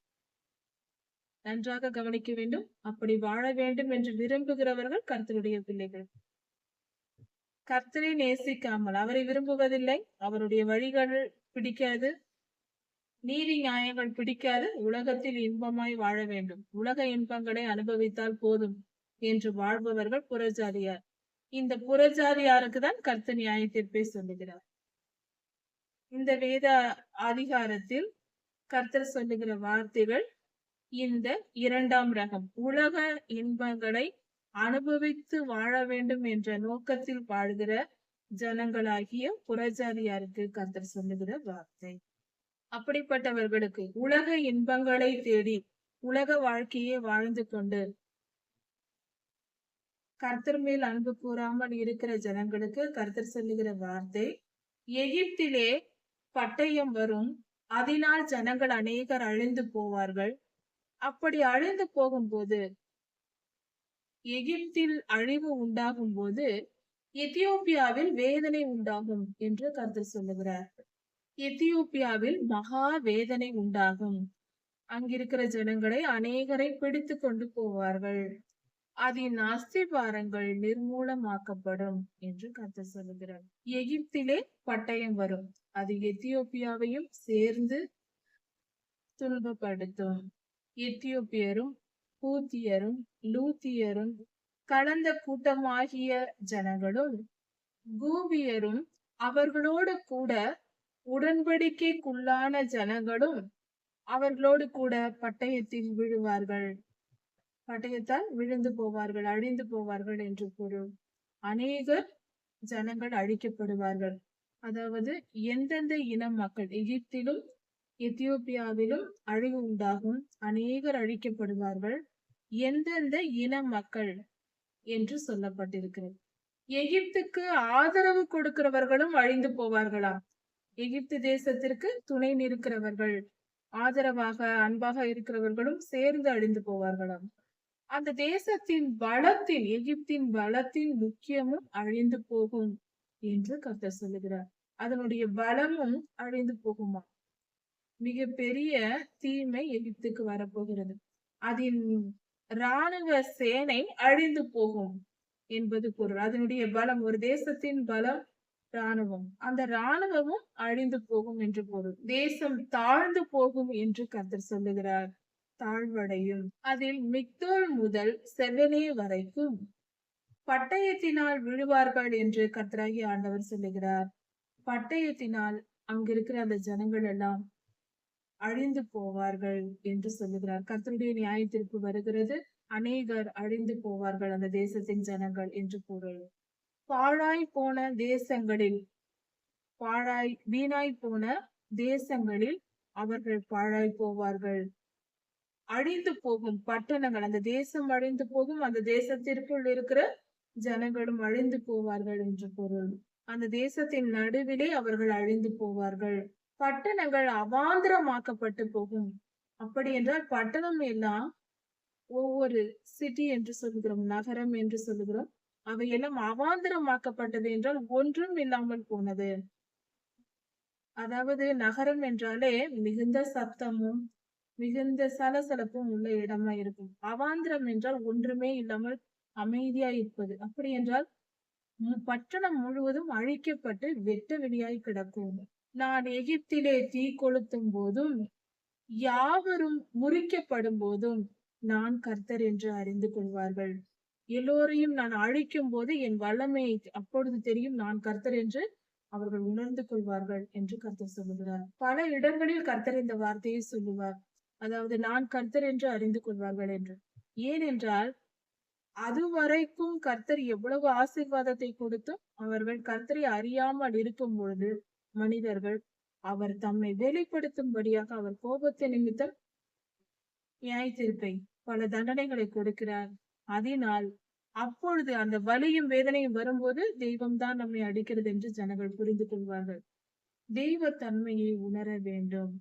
நன்றாக கவனிக்க வேண்டும். அப்படி வாழ வேண்டும் என்று விரும்புகிறவர்கள் கர்த்தருடைய பிள்ளைகள். கர்த்தரை நேசிக்காமல் அவரை விரும்புவதில்லை, அவருடைய வழிகள் பிடிக்காது, நீதி நியாயங்கள் பிடிக்காது, உலகத்தில் இன்பமாய் வாழ வேண்டும், உலக இன்பங்களை அனுபவித்தால் போதும் என்று வாழ்பவர்கள் புறஜாதியார். இந்த புறஜாதியாருக்கு தான் கர்த்தர் நியாய தீர்ப்பை சொல்லுகிறார். இந்த வேத அதிகாரத்தில் கர்த்தர் சொல்லுகிற வார்த்தைகள் இந்த இரண்டாம் ரகம் உலக இன்பங்களை அனுபவித்து வாழ வேண்டும் என்ற நோக்கத்தில் வாழ்கிற ஜனங்களாகிய புறஜாதியாருக்கு கர்த்தர் சொல்லுகிற வார்த்தை. அப்படிப்பட்டவர்களுக்கு உலக இன்பங்களை தேடி உலக வாழ்க்கையை வாழ்ந்து கொண்டு கர்த்தர் மேல் அன்பு கூறாமல் இருக்கிற ஜனங்களுக்கு கர்த்தர் சொல்லுகிற வார்த்தை, எகிப்திலே பட்டயம் வரும், அதனால் ஜனங்கள் அநேகர் அழிந்து போவார்கள். அப்படி அழிந்து போகும்போது, எகிப்தில் அழிவு உண்டாகும் போது எத்தியோப்பியாவில் வேதனை உண்டாகும் என்று கர்த்தர் சொல்லுகிறார். எத்தியோப்பியாவில் மகா வேதனை உண்டாகும். அங்கிருக்கிற ஜனங்களை அநேகரை பிடித்து கொண்டு போவார்கள். அதன் அஸ்திபாரங்கள் நிர்மூலமாக்கப்படும் என்று கர்த்தர் சொல்லுகிறார். எகிப்திலே பட்டயம் வரும், அது எத்தியோப்பியாவையும் சேர்ந்து துன்பப்படுத்தும். எத்தியோப்பியரும் பூத்தியரும் லூத்தியரும் கலந்த கூட்டமாகிய ஜனங்களும் கூபியரும் அவர்களோடு கூட உடன்படிக்கைக்குள்ளான ஜனங்களும் அவர்களோடு கூட பட்டயத்தில் விழுவார்கள். பட்டயத்தால் விழுந்து போவார்கள், அழிந்து போவார்கள் என்று பொருள். அநேகர் ஜனங்கள் அழிக்கப்படுவார்கள். அதாவது எந்தெந்த இன மக்கள் எகிப்திலும் எத்தியோப்பியாவிலும் அழிவு உண்டாகும், அநேகர் அழிக்கப்படுவார்கள். எந்தெந்த இன மக்கள் என்று சொல்லப்பட்டிருக்கிறது. எகிப்துக்கு ஆதரவு கொடுக்கிறவர்களும் அழிந்து போவார்களாம். எகிப்து தேசத்திற்கு துணை நிற்கிறவர்கள், ஆதரவாக அன்பாக இருக்கிறவர்களும் சேர்ந்து அழிந்து போவார்களாம். அந்த தேசத்தின் பலத்தின், எகிப்தின் பலத்தின் முக்கியமும் அழிந்து போகும் என்று கர்த்தர் சொல்லுகிறார். அதனுடைய பலமும் அழிந்து போகுமா. மிக பெரிய தீமை எகிப்துக்கு வரப்போகிறது. அதன் இராணுவ சேனை அழிந்து போகும் என்பது பொருள். அதனுடைய பலம், ஒரு தேசத்தின் பலம் இராணுவம், அந்த இராணுவமும் அழிந்து போகும் என்று பொருள். தேசம் தாழ்ந்து போகும் என்று கர்த்தர் சொல்லுகிறார். தாழ்வடையும். அதில் மிக்தோல் முதல் செவனே வரைக்கும் பட்டயத்தினால் விழுவார்கள் என்று கர்த்தராகிய ஆண்டவர் சொல்லுகிறார். பட்டயத்தினால் அங்கிருக்கிற அந்த ஜனங்கள் எல்லாம் அழிந்து போவார்கள் என்று சொல்லுகிறார். கர்த்தருடைய நியாயத்திற்கு வருகிறது. அநேகர் அழிந்து போவார்கள் அந்த தேசத்தின் ஜனங்கள் என்று பொருள். பாழாய் போன தேசங்களில், வீணாய் போன தேசங்களில் அவர்கள் பாழாய் போவார்கள். அழிந்து போகும் பட்டணங்கள், அந்த தேசம் அழிந்து போகும், அந்த தேசத்திற்குள் இருக்கிற ஜனங்களும் அழிந்து போவார்கள் என்று பொருள். அந்த தேசத்தின் நடுவிலே அவர்கள் அழிந்து போவார்கள். பட்டணங்கள் அவாந்திரமாக்கப்பட்டு போகும். அப்படி என்றால் பட்டணம் எல்லாம், ஒவ்வொரு சிட்டி என்று சொல்லுகிறோம், நகரம் என்று சொல்லுகிறோம், அவையெல்லாம் அவாந்திரமாக்கப்பட்டது என்றால் ஒன்றும் இல்லாமல் போனது. அதாவது நகரம் என்றாலே மிகுந்த சத்தமும் மிகுந்த சலசலப்பும் உள்ள இடமா இருக்கும். அவாந்திரம் என்றால் ஒன்றுமே இல்லாமல் அமைதியா இருப்பது. அப்படி என்றால் பட்டணம் முழுவதும் அழிக்கப்பட்டு வெட்ட வெளியாய் கிடக்கும். நான் எகிப்திலே தீ கொளுத்தும் போதும் யாவரும் முறிக்கப்படும் போதும் நான் கர்த்தர் என்று அறிந்து கொள்வார்கள். எல்லோரையும் நான் அழிக்கும் போது என் வல்லமை அப்பொழுது தெரியும், நான் கர்த்தர் என்று அவர்கள் உணர்ந்து கொள்வார்கள் என்று கர்த்தர் சொல்லுகிறார். பல இடங்களில் கர்த்தர் இந்த வார்த்தையை சொல்லுவார். அதாவது நான் கர்த்தர் என்று அறிந்து கொள்வார்கள் என்று. ஏனென்றால் அதுவரைக்கும் கர்த்தர் எவ்வளவு ஆசீர்வாதத்தை கொடுத்தும் அவர்கள் கர்த்தரை அறியாமல் இருக்கும் பொழுது மனிதர்கள் அவர் தம்மை வெளிப்படுத்தும்படியாக அவர் கோபத்தை நிமித்தம் நியாயத்தீர்ப்பை பல தண்டனைகளை கொடுக்கிறார். அதனால் அப்பொழுது அந்த வலியும் வேதனையும் வரும்போது தெய்வம்தான் நம்மை அடிக்கிறது என்று ஜனங்கள் புரிந்து கொள்வார்கள். தெய்வ தன்மையை உணர வேண்டும்.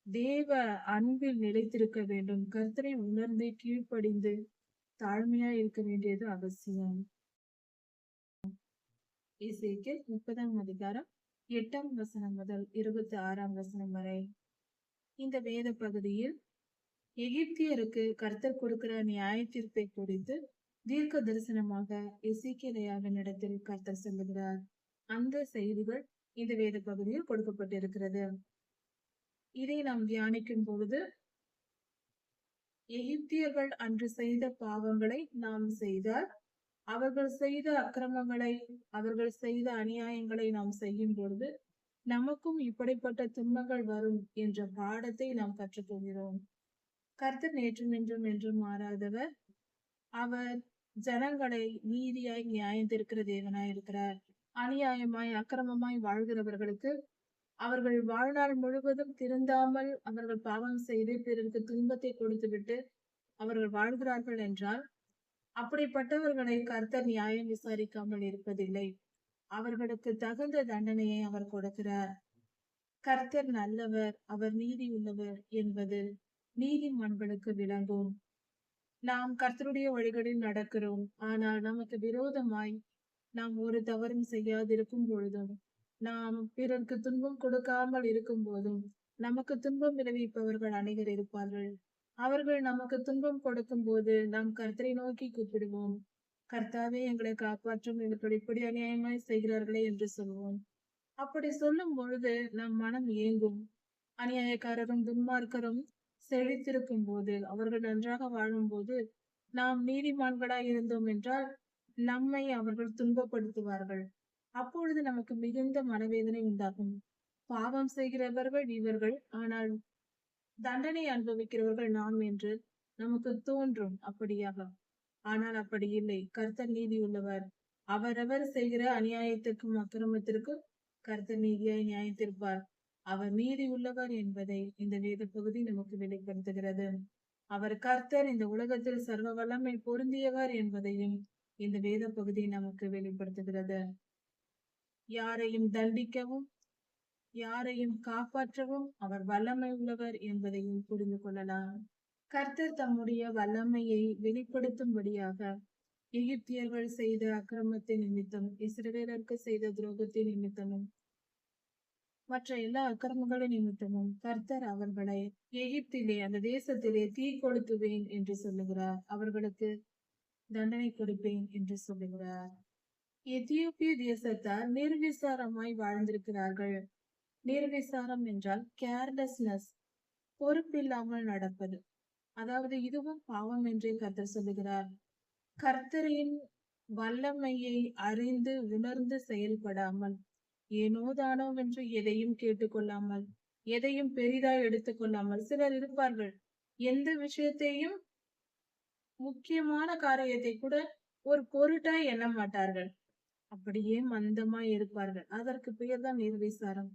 தேவ அன்பில் நிலைத்திருக்க வேண்டும். கர்த்தரை உணர்ந்து கீழ்ப்படிந்து தாழ்மையா இருக்க வேண்டியது அவசியம். எசேக்கியேல் 30ஆம் அதிகாரம் 8ஆம் வசனம் முதல் 26ஆம் வசனம் வரை. இந்த வேத பகுதியில் எகிப்தியருக்கு கர்த்தர் கொடுக்கிற நியாய தீர்ப்பை குறித்து தீர்க்க தரிசனமாக எசேக்கியேலின் இடத்தில் கர்த்தர் சொல்லுகிறார். அந்த செய்திகள் இந்த வேத பகுதியில் கொடுக்கப்பட்டிருக்கிறது. இதை நாம் தியானிக்கும் பொழுது எகிப்தியர்கள் அன்று செய்த பாவங்களை நாம் செய்தால், அவர்கள் செய்த அக்கிரமங்களை, அவர்கள் செய்த அநியாயங்களை நாம் செய்யும் பொழுது நமக்கும் இப்படிப்பட்ட துன்பங்கள் வரும் என்ற பாடத்தை நாம் கற்றுக்கொள்கிறோம். கர்த்தர் நேற்றும் இன்றும் என்றும் மாறாதவர். அவர் ஜனங்களை நீதியாய் நியாயம் தீர்க்கிற தேவனாய் இருக்கிறார். அநியாயமாய் அக்கிரமமாய் வாழ்கிறவர்களுக்கு அவர்கள் வாழ்நாள் முழுவதும் திருந்தாமல் அவர்கள் பாவம் செய்து பிறருக்கு துன்பத்தை கொடுத்துவிட்டு அவர்கள் வாழ்கிறார்கள் என்றால் அப்படிப்பட்டவர்களை கர்த்தர் நியாயம் விசாரிக்காமல் இருப்பதில்லை. அவர்களுக்கு தகுந்த தண்டனையை அவர் கொடுக்கிறார். கர்த்தர் நல்லவர், அவர் நீதி உள்ளவர் என்பது நீதிமான்களுக்கு விளங்கும். நாம் கர்த்தருடைய வழிகளில் நடக்கிறோம், ஆனால் நமக்கு விரோதமாய் நாம் ஒரு தவறும் செய்யாதிருக்கும் பொழுதும், நாம் பிறருக்கு துன்பம் கொடுக்காமல் இருக்கும் போதும் நமக்கு துன்பம் விளைவிப்பவர்கள் அநேகர் இருப்பார்கள். அவர்கள் நமக்கு துன்பம் கொடுக்கும் போது நாம் கர்த்தரை நோக்கி கூப்பிடுவோம். கர்த்தாவே எங்களை காப்பாற்றும், இவர்கள் இப்படி அநியாயமாய் செய்கிறார்களே என்று சொல்வோம். அப்படி சொல்லும் பொழுது நம் மனம் ஏங்கும். அநியாயக்காரரும் துன்மார்க்கரும் செழித்திருக்கும் போது, அவர்கள் நன்றாக வாழும் போது நாம் நீதிமான்களாய் இருந்தோம் என்றால் நம்மை அவர்கள் துன்பப்படுத்துவார்கள். அப்பொழுது நமக்கு மிகுந்த மனவேதனை உண்டாகும். பாவம் செய்கிறவர்கள் இவர்கள், ஆனால் தண்டனை அனுபவிக்கிறவர்கள் நாம் என்று நமக்கு தோன்றும் அப்படியாக. ஆனால் அப்படி இல்லை. கர்த்தர் நீதி உள்ளவர். அவரவர் செய்கிற அநியாயத்திற்கும் அக்கிரமத்திற்கும் கர்த்தர் நீதியாய் நியாயத்திருப்பார். அவர் நீதி உள்ளவர் என்பதை இந்த வேத பகுதி நமக்கு வெளிப்படுத்துகிறது. அவர் கர்த்தர், இந்த உலகத்தில் சர்வ வல்லமை பொருந்தியவர் என்பதையும் இந்த வேத பகுதி நமக்கு வெளிப்படுத்துகிறது. யாரையும் தண்டிக்கவும் யாரையும் காப்பாற்றவும் அவர் வல்லமை உள்ளவர் என்பதையும் புரிந்து கொள்ளலாம். கர்த்தர் தம்முடைய வல்லமையை வெளிப்படுத்தும்படியாக எகிப்தியர்கள் செய்த அக்கிரமத்தின் நிமித்தம், இஸ்ரவேலருக்கு செய்த துரோகத்தின் நிமித்தமும் மற்ற எல்லா அக்கிரமங்களின் நிமித்தமும் கர்த்தர் அவர்களை எகிப்திலே, அந்த தேசத்திலே தீ கொளுத்துவேன் என்று சொல்லுகிறார். அவர்களுக்கு தண்டனை கொடுப்பேன் என்று சொல்லுகிறார். எத்தியோப்பிய தேசத்தார் நிர்விசாரமாய் வாழ்ந்திருக்கிறார்கள். நிர்விசாரம் என்றால் கேர்லெஸ்னஸ், பொறுப்பில்லாமல் நடப்பது. அதாவது இதுவும் பாவம் என்றே கர்த்தர் சொல்லுகிறார். கர்த்தரின் வல்லமையை அறிந்து உணர்ந்து செயல்படாமல், ஏனோதானோ என்று எதையும் கேட்டுக்கொள்ளாமல், எதையும் பெரிதாய் எடுத்துக்கொள்ளாமல் சிலர் இருப்பார்கள். எந்த விஷயத்தையும், முக்கியமான காரியத்தை கூட ஒரு பொருட்டாய் எண்ண மாட்டார்கள். அப்படியே மந்தமாய் இருப்பார்கள். அதற்கு பெயர் தான் நிர்விசாரம்.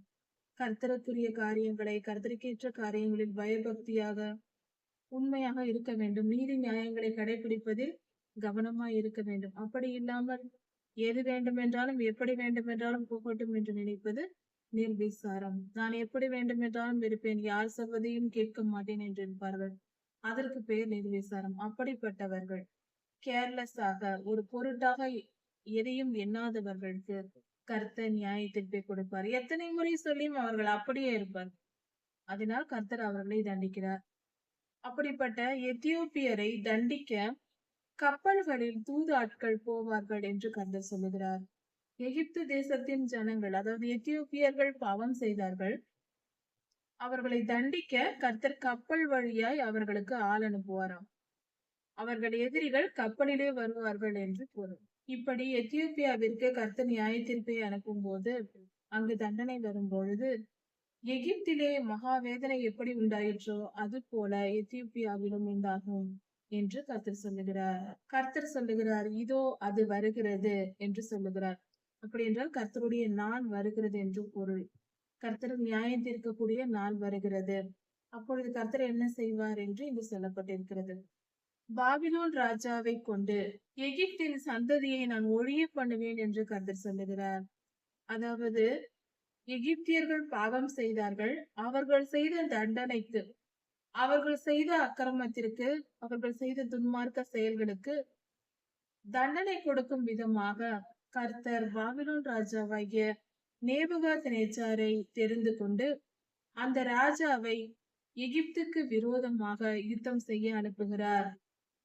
கர்த்தருக்குரிய காரியங்களை, கர்த்தருக்கேற்ற காரியங்களில் பயபக்தியாக உண்மையாக இருக்க வேண்டும். நீதி நியாயங்களை கடைபிடிப்பதில் கவனமாய் இருக்க வேண்டும். அப்படி இல்லாமல் எது வேண்டுமென்றாலும் எப்படி வேண்டுமென்றாலும் போகட்டும் என்று நினைப்பது நிர்விசாரம். நான் எப்படி வேண்டுமென்றாலும் இருப்பேன், யார் சொல்வதையும் கேட்க மாட்டேன் என்று இருப்பார்கள். அதற்கு பெயர் நிர்விசாரம். அப்படிப்பட்டவர்கள் கேர்லெஸ்ஸாக, ஒரு பொருட்டாக எதையும் எண்ணாதவர்களுக்கு கர்த்தர் நியாய தீர்ப்பை கொடுப்பார். எத்தனை முறை சொல்லியும் அவர்கள் அப்படியே இருப்பார். அதனால் கர்த்தர் அவர்களை தண்டிக்கிறார். அப்படிப்பட்ட எத்தியோப்பியரை தண்டிக்க கப்பல்களில் தூது ஆட்கள் போவார்கள் என்று கர்த்தர் சொல்லுகிறார். எகிப்து தேசத்தின் ஜனங்கள், அதாவது எத்தியோப்பியர்கள் பாவம் செய்தார்கள். அவர்களை தண்டிக்க கர்த்தர் கப்பல் வழியாய் அவர்களுக்கு ஆள் அனுப்புவாராம். அவர்கள் எதிரிகள் கப்பலிலே வருவார்கள் என்று பொருள். இப்படி எத்தியோப்பியாவிற்கு கர்த்தர் நியாய தீர்ப்பை அனுப்பும் போது, அங்கு தண்டனை வரும் பொழுது, எகிப்திலே மகா வேதனை எப்படி உண்டாயிற்றோ அது போல எத்தியோப்பியாவிலும் உண்டாகும் என்று கர்த்தர் சொல்லுகிறார். கர்த்தர் சொல்லுகிறார், இதோ அது வருகிறது என்று சொல்லுகிறார். அப்படி என்றால் கர்த்தருடைய நாள் வருகிறது என்று பொருள். கர்த்தர் நியாயம் தீர்க்கக்கூடிய நாள் வருகிறது. அப்பொழுது கர்த்தர் என்ன செய்வார் என்று இங்கு சொல்லப்பட்டிருக்கிறது. பாபிலோன் ராஜாவை கொண்டு எகிப்தின் சந்ததியை நான் ஒழிய பண்ணுவேன் என்று கர்த்தர் சொல்லுகிறார். அதாவது எகிப்தியர்கள் பாவம் செய்தார்கள். அவர்கள் செய்த தண்டனைக்கு, அவர்கள் செய்த அக்கிரமத்திற்கு, அவர்கள் செய்த துன்மார்க்க செயல்களுக்கு தண்டனை கொடுக்கும் விதமாக கர்த்தர் பாபிலோன் ராஜாவாகிய நேபுகாத்நேச்சாரை தெரிந்து கொண்டு அந்த ராஜாவை எகிப்துக்கு விரோதமாக யுத்தம் செய்ய அனுப்புகிறார்.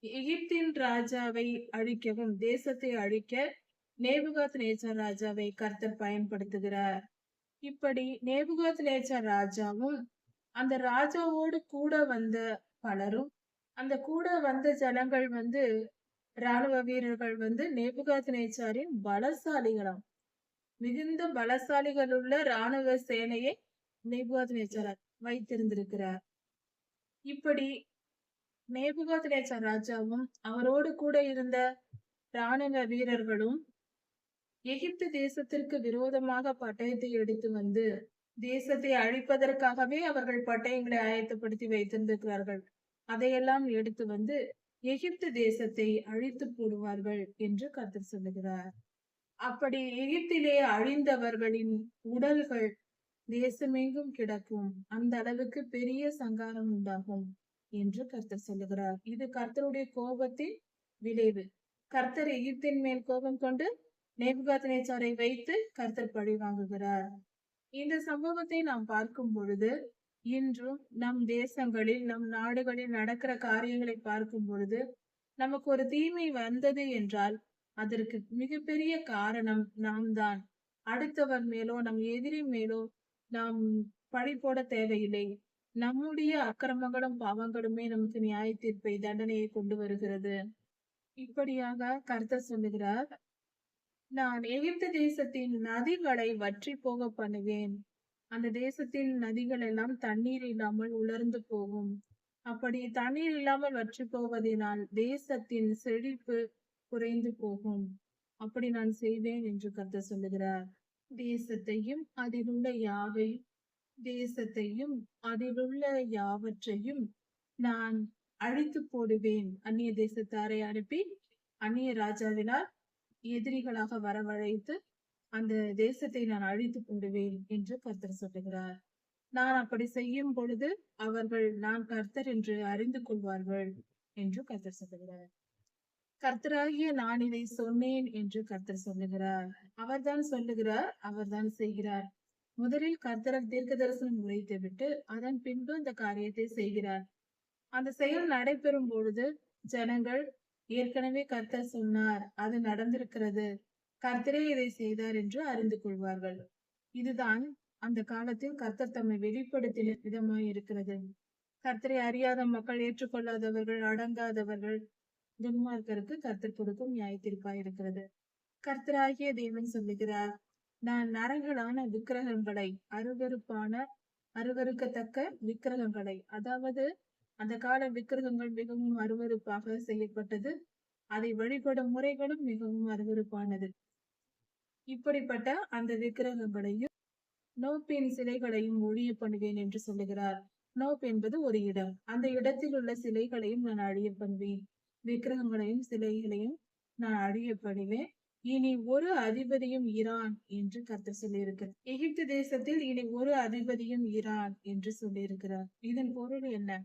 எகிப்தின் ராஜாவை அழிக்கவும், தேசத்தை அழிக்க நேபுகாத்நேச்சார் ராஜாவை கர்த்தர் பயன்படுத்துகிறார். இப்படி நேபுகாத்நேச்சார் ராஜாவும் அந்த ராஜாவோடு கூட வந்த பலரும், அந்த கூட வந்த ஜனங்கள் ராணுவ வீரர்கள் நேபுகாத்நேச்சாரின் பலசாலிகளாம். மிகுந்த பலசாலிகள் உள்ள ராணுவ சேனையை நேபுகாத்நேச்சார் வைத்திருந்திருக்கிறார். இப்படி நேபுகாத்நேச்சார் ராஜாவும் அவரோடு கூட இருந்த ராணுவ வீரர்களும் எகிப்து தேசத்திற்கு விரோதமாக பட்டயத்தை எடுத்து வந்து தேசத்தை அழிப்பதற்காகவே அவர்கள் பட்டயங்களை ஆயத்தப்படுத்தி வைத்திருந்திருக்கிறார்கள். அதையெல்லாம் எடுத்து வந்து எகிப்து தேசத்தை அழித்து போடுவார்கள் என்று கர்த்தர் சொல்லுகிறார். அப்படி எகிப்திலே அழிந்தவர்களின் உடல்கள் தேசமெங்கும் கிடக்கும். அந்த அளவுக்கு பெரிய சங்காரம் உண்டாகும் என்று கர்த்தர் சொல்லுகிறார். இது கர்த்தருடைய கோபத்தின் விளைவு. கர்த்தர் எகிப்தின் மேல் கோபம் கொண்டு நேபுகாத்நேச்சாரை வைத்து கர்த்தர் பழி வாங்குகிறார். இந்த சம்பவத்தை நாம் பார்க்கும் பொழுது, இன்றும் நம் தேசங்களில், நம் நாடுகளில் நடக்கிற காரியங்களை பார்க்கும் பொழுது, நமக்கு ஒரு தீமை வந்தது என்றால் அதற்கு மிகப்பெரிய காரணம் நாம் தான். அடுத்தவர் மேலோ, நம் எதிரி மேலோ நாம் பழி போட தேவையில்லை. நம்முடைய அக்கிரமங்களும் பாவங்களுமே நமக்கு நியாய தீர்ப்பை, தண்டனையை கொண்டு வருகிறது. இப்படியாக கர்த்தர் சொல்லுகிறார், நான் எகிப்து தேசத்தின் நதிகளை வற்றி போக பண்ணுவேன். அந்த தேசத்தின் நதிகள் எல்லாம் தண்ணீர் இல்லாமல் உலர்ந்து போகும். அப்படி தண்ணீர் இல்லாமல் வற்றி போவதினால் தேசத்தின் செழிப்பு குறைந்து போகும். அப்படி நான் செய்வேன் என்று கர்த்தர் சொல்லுகிறார். தேசத்தையும் அதிலுள்ள யாவற்றையும் நான் அழித்து போடுவேன். அந்நிய தேசத்தாரை அனுப்பி அந்நிய ராஜாவினால் எதிரிகளாக வரவழைத்து அந்த தேசத்தை நான் அழித்து போடுவேன் என்று கர்த்தர் சொல்லுகிறார். நான் அப்படி செய்யும் பொழுது அவர்கள் நான் கர்த்தர் என்று அறிந்து கொள்வார்கள் என்று கர்த்தர் சொல்லுகிறார். கர்த்தராகிய நான் இதை சொன்னேன் என்று கர்த்தர் சொல்லுகிறார். அவர்தான் சொல்லுகிறார், அவர்தான் செய்கிறார். முதலில் கர்த்தர் தீர்க்க தரிசனம் உரைத்து விட்டு அதன் பின்பு அந்த காரியத்தை செய்கிறார். அந்த செயல் நடைபெறும் பொழுது ஜனங்கள் ஏற்கனவே கர்த்தர் சொன்னார், அது நடந்திருக்கிறது, கர்த்தரே இதை செய்தார் என்று அறிந்து கொள்வார்கள். இதுதான் அந்த காலத்தில் கர்த்தர் தம்மை வெளிப்படுத்தின விதமாய் இருக்கிறது. கர்த்தரை அறியாத மக்கள், ஏற்றுக்கொள்ளாதவர்கள், அடங்காதவர்கள், துன்மார்க்கருக்கு கர்த்தர் கொடுக்கும் நியாயத்தீர்ப்பாய் இருக்கிறது. கர்த்தராகிய தேவன் சொல்லுகிறார், நான் நரகலான விக்கிரகங்களை, அருவருக்கத்தக்க விக்கிரகங்களை, அதாவது அந்த கால விக்கிரகங்கள் மிகவும் அருவருப்பாக செய்யப்பட்டது. அதை வழிபடும் முறைகளும் மிகவும் அருவருப்பானது. இப்படிப்பட்ட அந்த விக்கிரகங்களையும் நோப்பின் சிலைகளையும் ஒழிய பண்ணுவேன் என்று சொல்லுகிறார். நோப் என்பது ஒரு இடம். அந்த இடத்தில் உள்ள சிலைகளையும் நான் அழிய பண்ணுவேன். விக்கிரகங்களையும் சிலைகளையும் நான் அழிய பண்ணுவேன். இனி ஒரு அதிபதியும் ஈரான் என்று கர்த்தர் சொல்லியிருக்கிறார். எகிப்து தேசத்தில் இனி ஒரு அதிபதியும் ஈரான் என்று சொல்லியிருக்கிறார். இதன் பொருள் என்ன?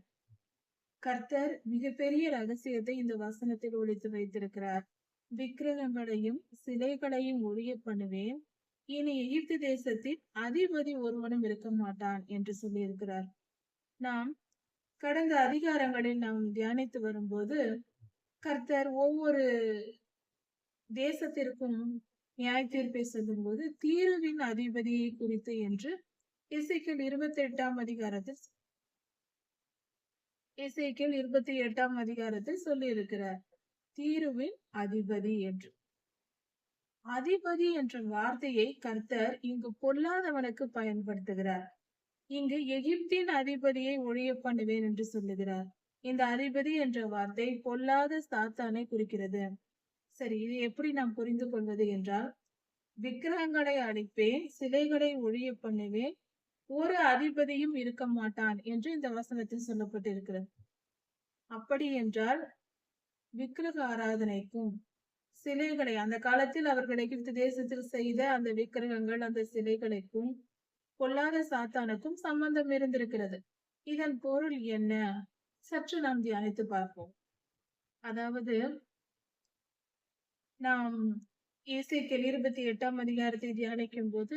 கர்த்தர் மிகப்பெரிய ரகசியத்தை இந்த வசனத்தில் ஒளித்து வைத்திருக்கிறார். விக்கிரகங்களையும் சிலைகளையும் ஒழிய பண்ணுவேன். இனி எகிப்து தேசத்தில் அதிபதி ஒருவனும் இருக்க மாட்டான் என்று சொல்லியிருக்கிறார். நாம் கடந்த அதிகாரங்களில் நாம் தியானித்து வரும்போது கர்த்தர் ஒவ்வொரு தேசத்திற்கும் நியாய தீர்ப்பை சொல்லும்போது தீருவின் அதிபதியை குறித்து என்று எசேக்கியேல் 28ஆம் அதிகாரத்தில் சொல்லி இருக்கிறார். தீருவின் அதிபதி என்று. அதிபதி என்ற வார்த்தையை கர்த்தர் இங்கு பொல்லாதவனுக்கு பயன்படுத்துகிறார். இங்கு எகிப்தின் அதிபதியை ஒழிய பண்ணுவேன் என்று சொல்லுகிறார். இந்த அதிபதி என்ற வார்த்தை பொல்லாத சாத்தானை குறிக்கிறது. சரி, இது எப்படி நாம் புரிந்து கொள்வது என்றால், விக்கிரகங்களை அழிப்பேன், சிலைகளை ஒழிய பண்ணுவேன், ஒரு அதிபதியும் இருக்க மாட்டான் என்று இந்த வசனத்தில் சொல்லப்பட்டிருக்கிறது. அப்படி என்றால் விக்கிரக ஆராதனைக்கும் சிலைகளை அந்த காலத்தில் அவர்கள் எகிப்து தேசத்தில் செய்த அந்த விக்கிரகங்கள், அந்த சிலைகளுக்கும் பொல்லாத சாத்தானுக்கும் சம்பந்தம் இருந்திருக்கிறது. இதன் பொருள் என்ன? சற்று நாம் தியானித்து பார்ப்போம். அதாவது நாம் எசேக்கியேல் 28ஆம் அதிகாரத்தை தியானிக்கும் போது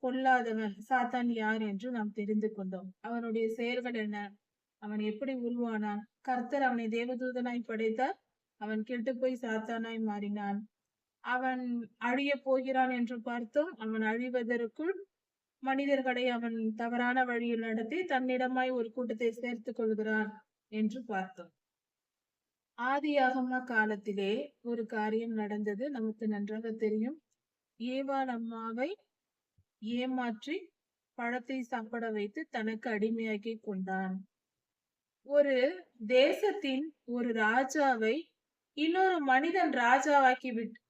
பொல்லாதவன் சாத்தான் யார் என்று நாம் தெரிந்து கொண்டோம். அவனுடைய செயல்கள் என்ன? அவன் எப்படி உருவானான்? கர்த்தர் அவனை தேவதூதனாய் படைத்தார். அவன் கெட்டு போய் சாத்தானாய் மாறினான். அவன் அழிய போகிறான் என்று பார்த்தோம். அவன் அழிவதற்குள் மனிதர்களை அவன் தவறான வழியில் நடத்தி தன்னிடமாய் ஒரு கூட்டத்தை சேர்த்துக் கொள்கிறான் என்று பார்த்தோம். ஆதியாகம காலத்திலே ஒரு காரியம் நடந்தது, நமக்கு நன்றாக தெரியும். ஏவாள் அம்மாவை ஏமாற்றி பழத்தை சாப்பிட வைத்து தனக்கு அடிமையாக்கி கொண்டான். ஒரு தேசத்தின் ஒரு ராஜாவை இன்னொரு மனிதன் ராஜாவாக்கி விட்டு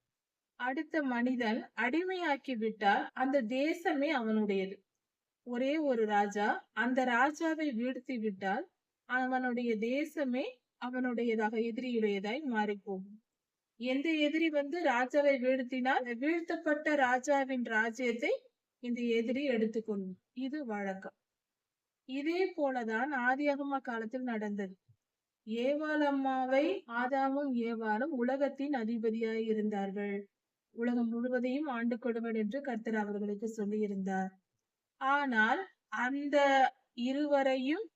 அடுத்த மனிதன் அடிமையாக்கி விட்டால் அந்த தேசமே அவனுடையது. ஒரே ஒரு ராஜா அந்த ராஜாவை வீழ்த்தி விட்டால் அவனுடைய தேசமே அவனுடையதாக, எதிரியுடையதாய் மாறி போகும். எந்த எதிரி ராஜாவை வீழ்த்தினால் வீழ்த்தப்பட்ட ராஜாவின் ராஜ்யத்தை இந்த எதிரி எடுத்துக்கொள்ளும். இது வழக்கம். இதே போலதான் ஆதியாகம காலத்தில் நடந்தது. ஏவாள் அம்மாவை ஆதாமும் ஏவாளும் உலகத்தின் அதிபதியாய் இருந்தார்கள். உலகம் முழுவதையும் ஆண்டு கொள்வர் என்று கர்த்தர் அவர்களுக்கு சொல்லி இருந்தார். ஆனால் அந்த இருவரையும்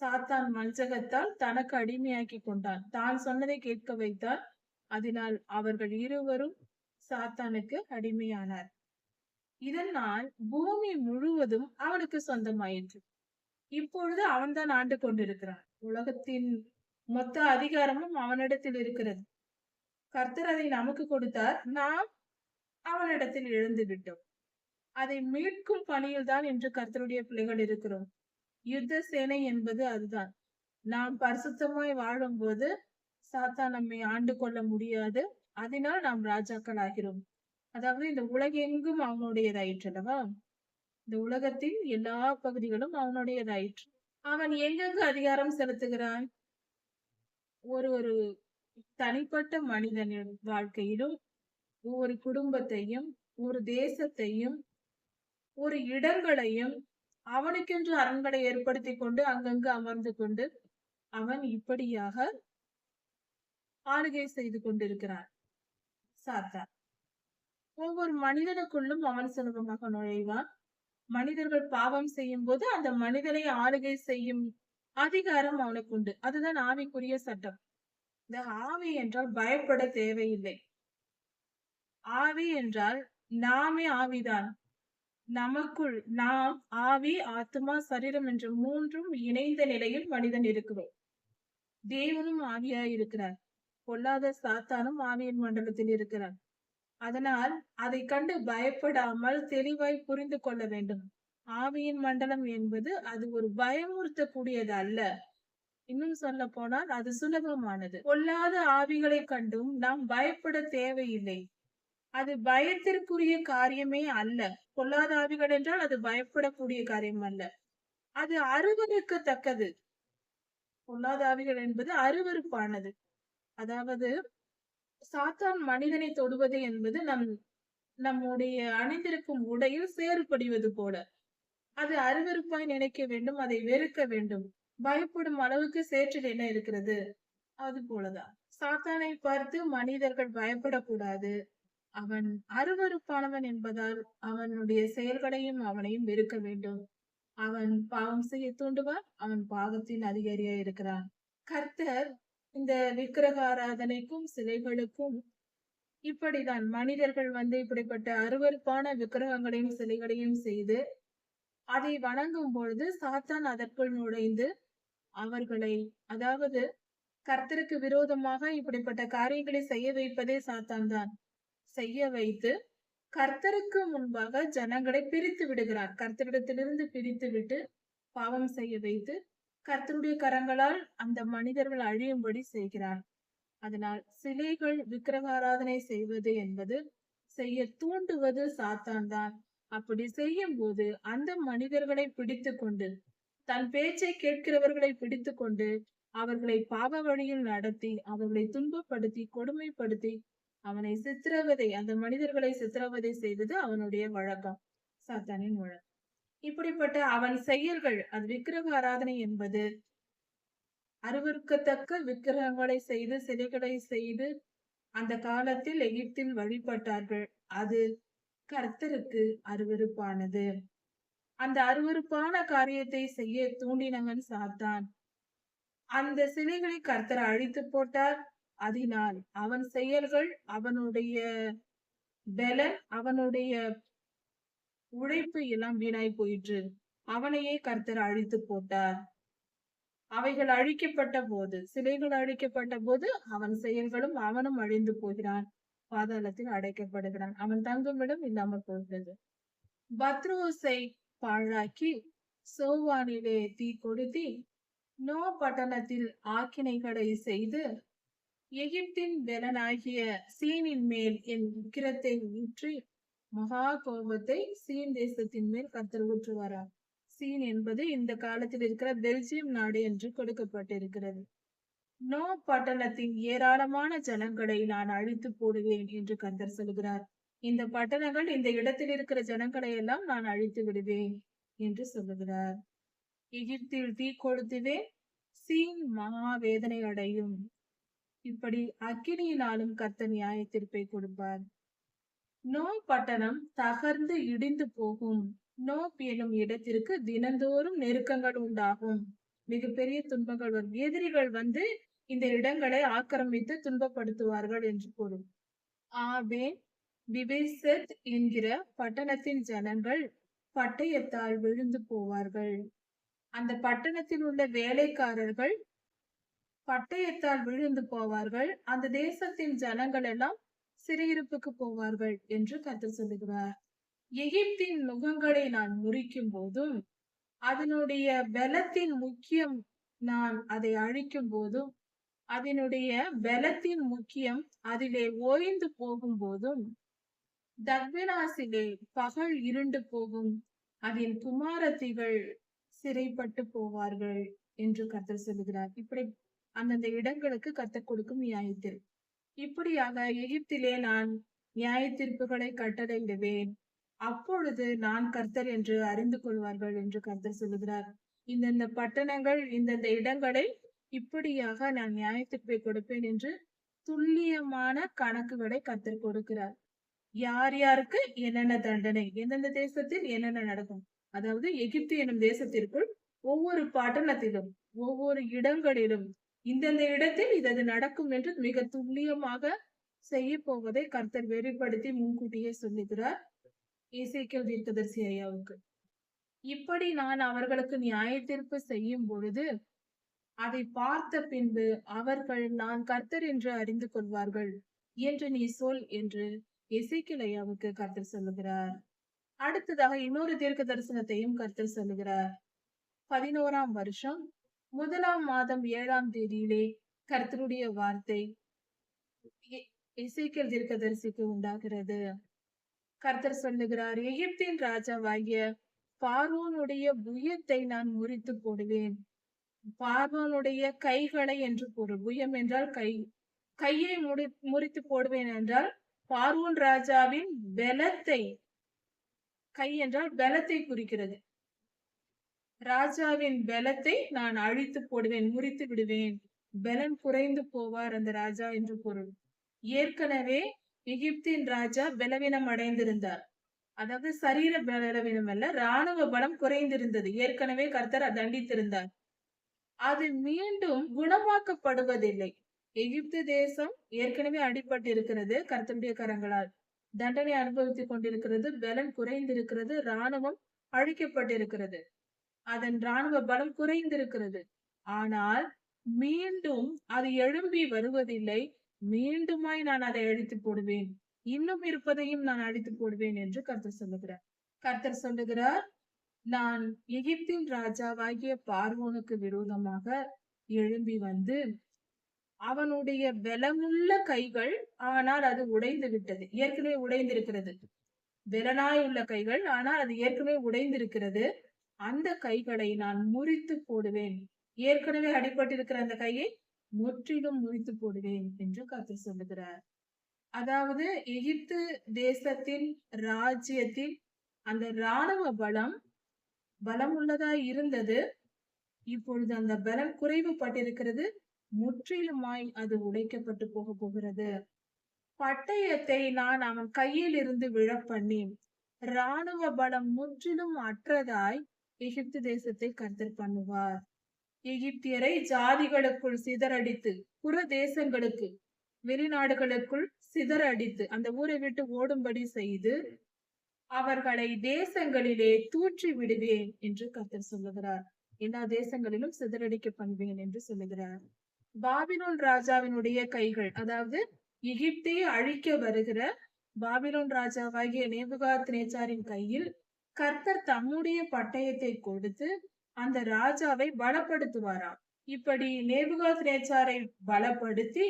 சாத்தான் வஞ்சகத்தால் தனக்கு அடிமையாக்கி கொண்டான். தான் சொன்னதை கேட்க வைத்தார். அதனால் அவர்கள் இருவரும் சாத்தானுக்கு அடிமையானார். இதனால் பூமி முழுவதும் அவனுக்கு சொந்தமாயிற்று. இப்பொழுது அவன்தான் ஆண்டு கொண்டிருக்கிறான். உலகத்தின் மொத்த அதிகாரமும் அவனிடத்தில் இருக்கிறது. கர்த்தர் அதை நமக்கு கொடுத்தார். நாம் அவனிடத்தில் இழந்து விட்டோம். அதை மீட்கும் பணியில் தான் என்று கர்த்தருடைய பிள்ளைகள் இருக்கிறோம். யுத்த சேனை என்பது அதுதான். நாம் பரிசுத்தமாய் வாழும்போது சாத்தான் நம்மை ஆண்டு கொள்ள முடியாது. அதனால் நாம் ராஜாக்கள் ஆகிறோம். அதாவது இந்த உலகெங்கும் அவனுடையதாயிற்று அல்லவா? இந்த உலகத்தின் எல்லா பகுதிகளும் அவனுடையதாயிற்று. அவன் எங்கெங்கு அதிகாரம் செலுத்துகிறான்? ஒரு தனிப்பட்ட மனிதனின் வாழ்க்கையிலும், ஒவ்வொரு குடும்பத்தையும், ஒரு தேசத்தையும், ஒரு இடங்களையும் அவனுக்கென்று அரண்களை ஏற்படுத்தி கொண்டு அங்கங்கு அமர்ந்து கொண்டு அவன் இப்படியாக ஆளுகை செய்து கொண்டிருக்கிறான் சாத்தான். ஒவ்வொரு மனிதனுக்குள்ளும் அவன் சுலபமாக நுழைவான். மனிதர்கள் பாவம் செய்யும் போது அந்த மனிதனை ஆளுகை செய்யும் அதிகாரம் அவனுக்கு உண்டு. அதுதான் ஆவிக்குரிய சட்டம். இந்த ஆவி என்றால் பயப்பட தேவையில்லை. ஆவி என்றால் நாமே ஆவிதான். நமக்குள் நாம் ஆவி, ஆத்மா, சரீரம் என்ற மூன்றும் இணைந்த நிலையில் மனிதன் இருக்கிறோம். தேவனும் ஆவியாய் இருக்கிறார். பொல்லாத சாத்தானும் ஆவியின் மண்டலத்தில் இருக்கிறார். அதனால் அதை கண்டு பயப்படாமல் தெளிவாய் புரிந்து கொள்ள வேண்டும். ஆவியின் மண்டலம் என்பது அது ஒரு பயமுறுத்தக்கூடியது அல்ல. இன்னும் சொல்ல போனால் அது சுலபமானது. பொல்லாத ஆவிகளை கண்டும் நாம் பயப்பட தேவையில்லை. அது பயத்திற்குரிய காரியமே அல்ல. பொல்லாத ஆவிகள் என்றால் அது பயப்படக்கூடிய காரியம் அல்ல. அது அருவருக்கத்தக்கது. பொல்லாத ஆவிகள் என்பது அருவருப்பானது. அதாவது சாத்தான் மனிதனை தொடுவது என்பது நம்முடைய அணிந்திருக்கும் உடையில் சேறுபடிவது போல. அது அருவருப்பாய் நினைக்க வேண்டும், அதை வெறுக்க வேண்டும். பயப்படும் அளவுக்கு சேற்றில் என்ன இருக்கிறது? அது போலதான் சாத்தானை பார்த்து மனிதர்கள் பயப்படக்கூடாது. அவன் அருவருப்பானவன் என்பதால் அவனுடைய செயல்களையும் அவனையும் வெறுக்க வேண்டும். அவன் பாவம் செய்ய தூண்டுவான். அவன் பாவத்தின் அதிகாரியா இருக்கிறான். கர்த்தர் இந்த விக்கிரக ஆராதனைக்கும் சிலைகளுக்கும் இப்படிதான் மனிதர்கள் இப்படிப்பட்ட அருவருப்பான விக்கிரகங்களையும் சிலைகளையும் செய்து அதை வணங்கும் பொழுது சாத்தான் அதற்குள் நுழைந்து அவர்களை, அதாவது கர்த்தருக்கு விரோதமாக இப்படிப்பட்ட காரியங்களை செய்ய வைப்பதே சாத்தான் தான். செய்ய வைத்து கர்த்தருக்கு முன்பாக ஜனங்களை பிரித்து விடுகிறார். கர்த்தரிடத்திலிருந்து பிரித்து விட்டு பாவம் செய்ய வைத்து கர்த்தருடைய கரங்களால் அந்த மனிதர்கள் அழியும்படி செய்கிறார். அதனால் சிலைகள் விக்கிரக ஆராதனை செய்வது என்பது செய்ய தூண்டுவது சாத்தான் தான். அப்படி செய்யும் போது அந்த மனிதர்களை பிடித்து கொண்டு தன் பேச்சை கேட்கிறவர்களை பிடித்து கொண்டு அவர்களை பாவ வழியில் நடத்தி அவர்களை துன்பப்படுத்தி கொடுமைப்படுத்தி அவனை சித்திரவதை அந்த மனிதர்களை சித்திரவதை செய்வது அவனுடைய வழக்கம், சாத்தானின் வழக்கம். இப்படிப்பட்ட அவன் செயல்கள், அது விக்கிரக ஆராதனை என்பது அருவருக்கத்தக்க விக்கிரகங்களை செய்து சிலைகளை செய்து அந்த காலத்தில் எகிப்தில் வழிபட்டார்கள். அது கர்த்தருக்கு அருவருப்பானது. அந்த அருவருப்பான காரியத்தை செய்ய தூண்டினவன் சாத்தான். அந்த சிலைகளை கர்த்தர் அழித்து போட்டார். அதனால் அவன் செயல்கள், அவனுடைய பலன், அவனுடைய உழைப்பு எல்லாம் வீணாய் போயிற்று. அவனையே கர்த்தர் அழித்து போட்டார். அவைகள் அழிக்கப்பட்ட போது, சிலைகள் அழிக்கப்பட்ட போது அவன் செயல்களும் அவனும் அழிந்து போகிறான். பாதாளத்தில் அடைக்கப்படுகிறான். அவன் தங்குமிடம் இல்லாமல் போகிறது. பத்ரோஸை பாழாக்கி சோவானிலே தீ கொளுத்தி நோ பட்டணத்தில் ஆக்கினைகளை செய்து எகிப்தின் பெலனாகிய சீனின் மேல் என் உக்கிரத்தை ஊற்றி மகா கோபத்தை சீன் தேசத்தின் மேல் கர்த்தர் ஊற்றுவாராம். சீன் என்பது இந்த காலத்தில் இருக்கிற பெல்ஜியம் நாடு என்று கொடுக்கப்பட்டிருக்கிறது. நோ பட்டணத்தின் ஏராளமான ஜனங்களை நான் அழித்து போடுவேன் என்று கர்த்தர் சொல்கிறார். இந்த பட்டணங்கள், இந்த இடத்தில் இருக்கிற ஜனங்களை எல்லாம் நான் அழித்து விடுவேன் என்று சொல்லுகிறார். எகிப்தில் தீ கொளுத்துவேன், சீன் மகா வேதனை அடையும். இப்படி அக்கினியினாலும் கர்த்தர் நியாய தீர்ப்பை கொடுப்பார். நோ பட்டணம் தகர்ந்து இடிந்து போகும். நோ எனும் இடத்திற்கு தினந்தோறும் நெருக்கங்கள் உண்டாகும். மிகப்பெரிய துன்பங்கள் வரும். எதிரிகள் இந்த இடங்களை ஆக்கிரமித்து துன்பப்படுத்துவார்கள் என்று பொருள். ஆபேன் பிபேசெத் என்கிற பட்டணத்தின் ஜனங்கள் பட்டயத்தால் விழுந்து போவார்கள். அந்த பட்டணத்தில் உள்ள வேலைக்காரர்கள் பட்டயத்தால் விழுந்து போவார்கள். அந்த தேசத்தின் ஜனங்கள் எல்லாம் சிறையிருப்புக்கு போவார்கள் என்று கர்த்தர் சொல்லுகிறார். எகிப்தின் நுகங்களை நான் முறிக்கும் போதும், அதனுடைய பலத்தின் முக்கியம் நான் அதை அழிக்கும் போதும், அதனுடைய பலத்தின் முக்கியம் அதிலே ஓய்ந்து போகும் போதும், தக்பினாசிலே பகல் இருண்டு போகும், அதன் குமாரத்திகள் சிறைப்பட்டு போவார்கள் என்று கர்த்தர் சொல்லுகிறார். இப்படி அந்தந்த இடங்களுக்கு கர்த்தர் கொடுக்கும் நியாயத்தில் இப்படியாக எகிப்திலே நான் நியாய தீர்ப்புகளை கட்டளையிடுவேன். அப்பொழுது நான் கர்த்தர் என்று அறிந்து கொள்வார்கள் என்று கர்த்தர் சொல்லுகிறார். இந்தந்த பட்டணங்கள், இந்தந்த இடங்களை இப்படியாக நான் நியாய தீர்ப்பை கொடுப்பேன் என்று துல்லியமான கணக்குகளை கர்த்தர் கொடுக்கிறார். யார் யாருக்கு என்னென்ன தண்டனை, எந்தெந்த தேசத்தில் என்னென்ன நடக்கும். அதாவது எகிப்து எனும் தேசத்திற்குள் ஒவ்வொரு பட்டணத்திலும் ஒவ்வொரு இடங்களிலும் இந்தந்த இடத்தில் இது நடக்கும் என்று மிக துல்லியமாக செய்ய போவதை கர்த்தர் வெளிப்படுத்தி முன்கூட்டியே சொல்லுகிறார் எசேக்கியேல் தீர்க்கதரிசி ஐயாவுக்கு. இப்படி நான் அவர்களுக்கு நியாய தீர்ப்பு செய்யும் பொழுது அதை பார்த்த பின்பு அவர்கள் நான் கர்த்தர் என்று அறிந்து கொள்வார்கள் என்று நீ சொல் என்று எசேக்கியேல் ஐயாவுக்கு கர்த்தர் சொல்லுகிறார். அடுத்ததாக இன்னொரு தீர்க்க தரிசனத்தையும் கர்த்தர் சொல்லுகிறார். 11ஆம் வருஷம் 1ஆம் மாதம் 7ஆம் தேதியிலே கர்த்தருடைய வார்த்தை எசேக்கியேல் தீர்க்கதரிசிக்கு உண்டாகிறது. கர்த்தர் சொல்லுகிறார், எகிப்தின் ராஜாவாகிய பார்வோனுடைய புயத்தை நான் முறித்து போடுவேன். பார்வோனுடைய கைகளை என்று பொருள். புயம் என்றால் கை. கையை முறித்து போடுவேன் என்றால் பார்வோன் ராஜாவின் பலத்தை, கை என்றால் பலத்தை குறிக்கிறது. ராஜாவின் பலத்தை நான் அழித்து போடுவேன், முறித்து விடுவேன். பலன் குறைந்து போவார் அந்த ராஜா என்று பொருள். ஏற்கனவே எகிப்தின் ராஜா பலவீனம் அடைந்திருந்தார். அதாவது சரீர பலவீனம் அல்ல, ராணுவ பலம் குறைந்திருந்தது. ஏற்கனவே கர்த்தர் தண்டித்திருந்தார். அது மீண்டும் குணமாக்கப்படுவதில்லை. எகிப்து தேசம் ஏற்கனவே அடிபட்டிருக்கிறது கர்த்தருடைய கரங்களால். தண்டனை அனுபவித்துக் கொண்டிருக்கிறது. பலன் குறைந்திருக்கிறது. ராணுவம் அழிக்கப்பட்டிருக்கிறது. அதன் ராணுவ பலம் குறைந்திருக்கிறது. ஆனால் மீண்டும் அது எழும்பி வருவதில்லை. மீண்டுமாய் நான் அதை அழித்து போடுவேன். இன்னும் இருப்பதையும் நான் அழித்து போடுவேன் என்று கர்த்தர் சொல்லுகிறார். கர்த்தர் சொல்லுகிறார், நான் எகிப்தின் ராஜாவாகிய பார்வோனுக்கு விரோதமாக எழும்பி வந்து அவனுடைய பலமுள்ள கைகள், ஆனால் அது உடைந்து விட்டது. ஏற்கனவே உடைந்திருக்கிறது. பலனாய் உள்ள கைகள், ஆனால் அது ஏற்கனவே உடைந்திருக்கிறது. அந்த கைகளை நான் முறித்து போடுவேன். ஏற்கனவே அடிபட்டிருக்கிற அந்த கையை முற்றிலும் முறித்து போடுவேன் என்று கர்த்தர் சொல்லுகிறார். அதாவது எகிப்து தேசத்தின் ராஜ்யத்தில் அந்த ராணுவ பலம் உள்ளதாய் இருந்தது. இப்பொழுது அந்த பலம் குறைவுபட்டிருக்கிறது. முற்றிலுமாய் அது உடைக்கப்பட்டு போக போகிறது. பட்டயத்தை நான் அவன் கையில் இருந்து விழப்பண்ணி ராணுவ பலம் முற்றிலும் அற்றதாய் எகிப்து தேசத்தை கர்த்தர் பண்ணுவார். எகிப்தியரை ஜாதிகளுக்குள் சிதறடித்து, புற தேசங்களுக்கு, வெளிநாடுகளுக்குள் சிதறடித்து அந்த ஊரை விட்டு ஓடும்படி செய்து அவர்களை தேசங்களிலே தூற்றி விடுவேன் என்று கர்த்தர் சொல்லுகிறார். எல்லா தேசங்களிலும் சிதறடிக்க பண்ணுவேன் என்று சொல்லுகிறார். பாபிலோன் ராஜாவினுடைய கைகள், அதாவது எகிப்தை அழிக்க வருகிற பாபிலோன் ராஜாவாகிய நேபுகாத்நேச்சாரின் கையில் கர்த்தர் தம்முடைய பட்டயத்தை கொடுத்து அந்த ராஜாவை பலப்படுத்துவாராம். இப்படி நேபுகாத்நேச்சாரை பலப்படுத்தி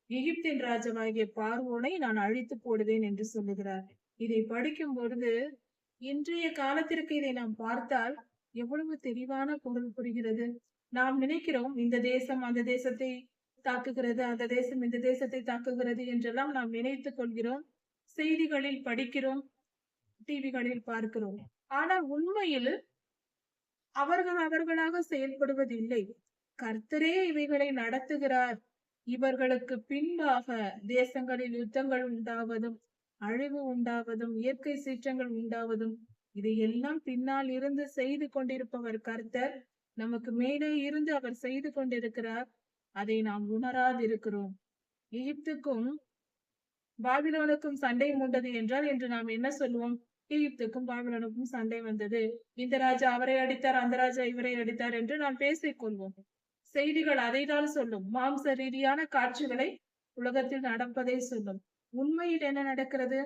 எகிப்தின் ராஜாவாகிய பார்வோனை நான் அழித்து போடுவேன் என்று சொல்லுகிறார். இதை படிக்கும் பொழுது இன்றைய காலத்திற்கு இதை நாம் பார்த்தால் எவ்வளவு தெளிவான பொருள் புரிகிறது. நாம் நினைக்கிறோம் இந்த தேசம் அந்த தேசத்தை தாக்குகிறது, அந்த தேசம் இந்த தேசத்தை தாக்குகிறது என்றெல்லாம் நாம் நினைத்துக் கொள்கிறோம். செய்திகளில் படிக்கிறோம், டிவிகளில் பார்க்கிறோம். ஆனால் உண்மையில் அவர்களாக செயல்படுவதில்லை. கர்த்தரே இவைகளை நடத்துகிறார். இவர்களுக்கு பின்பாக தேசங்களில் யுத்தங்கள் உண்டாவதும், அழிவு உண்டாவதும், இயற்கை சீற்றங்கள் உண்டாவதும், இதையெல்லாம் பின்னால் இருந்து செய்து கொண்டிருப்பவர் கர்த்தர். நமக்கு மேலே இருந்து அவர் செய்து கொண்டிருக்கிறார். அதை நாம் உணராதிருக்கிறோம். எகிப்துக்கும் பாபிலோனுக்கும் சண்டை மூண்டது என்றால் என்று நாம் என்ன சொல்லுவோம்? எகிப்துக்கும் பாபிலோனுக்கும் சண்டை வந்தது, இந்த ராஜா அவரை அடித்தார், அந்த ராஜா இவரை அடித்தார் என்று நாம் பேசிக் கொள்வோம். செய்திகள் அதைதான் சொல்லும். மாம்ச ரீதியான காட்சிகளை உலகத்தில் நடப்பதை சொல்லும். உண்மையில் என்ன நடக்கிறது?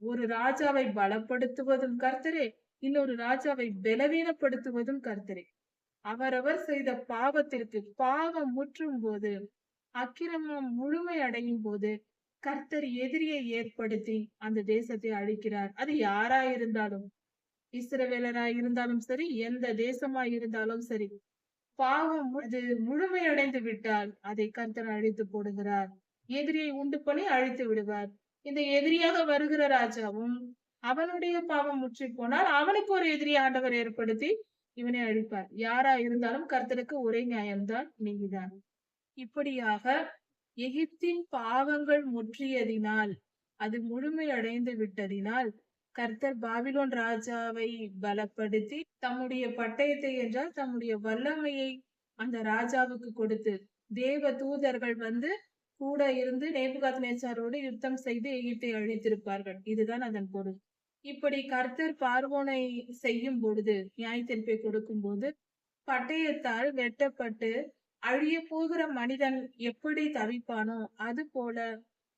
ஒரு ராஜாவை பலப்படுத்துவதும் கர்த்தரே, இன்னொரு ராஜாவை பலவீனப்படுத்துவதும் கர்த்தரே. அவரவர் செய்த பாவத்திற்கு, பாவம் முற்றும் போது, அக்கிரமம் முழுமை அடையும் போது கர்த்தர் எதிரியை ஏற்படுத்தி அந்த தேசத்தை அழிக்கிறார். அது யாராயிருந்தாலும், இஸ்ரவேலராய் இருந்தாலும் சரி, எந்த தேசமாய் இருந்தாலும் சரி, பாவம் அது முழுமையடைந்து விட்டால் அதை கர்த்தர் அழித்து போடுகிறார். எதிரியை உண்டு பண்ணி அழித்து விடுவார். இந்த எதிரியாக வருகிற ராஜாவும் அவனுடைய பாவம் முற்றி போனால் அவனுக்கு ஒரு எதிரி ஆண்டவர் ஏற்படுத்தி இவனை அழிப்பார். யாரா இருந்தாலும் கர்த்தருக்கு ஒரே நியாயம்தான், நீதிதான். இப்படியாக எகிப்தின் பாவங்கள் முற்றியதினால், அது முழுமையடைந்து விட்டதினால் கர்த்தர் பாபிலோன் ராஜாவை பலப்படுத்தி தம்முடைய பட்டயத்தை என்றால் தம்முடைய வல்லமையை அந்த ராஜாவுக்கு கொடுத்து, தேவ தூதர்கள் வந்து கூட இருந்து நேபுகாத்நேச்சாரோடு யுத்தம் செய்து எகிப்தை அழித்திருப்பார்கள். இதுதான் அதன் பொருள். இப்படி கர்த்தர் பார்வோனை செய்யும் பொழுது, நியாயத்தீர்ப்பை கொடுக்கும் போது, பட்டயத்தால் வெட்டப்பட்டு அழிய போகிற மனிதன் எப்படி தவிப்பானோ அது போல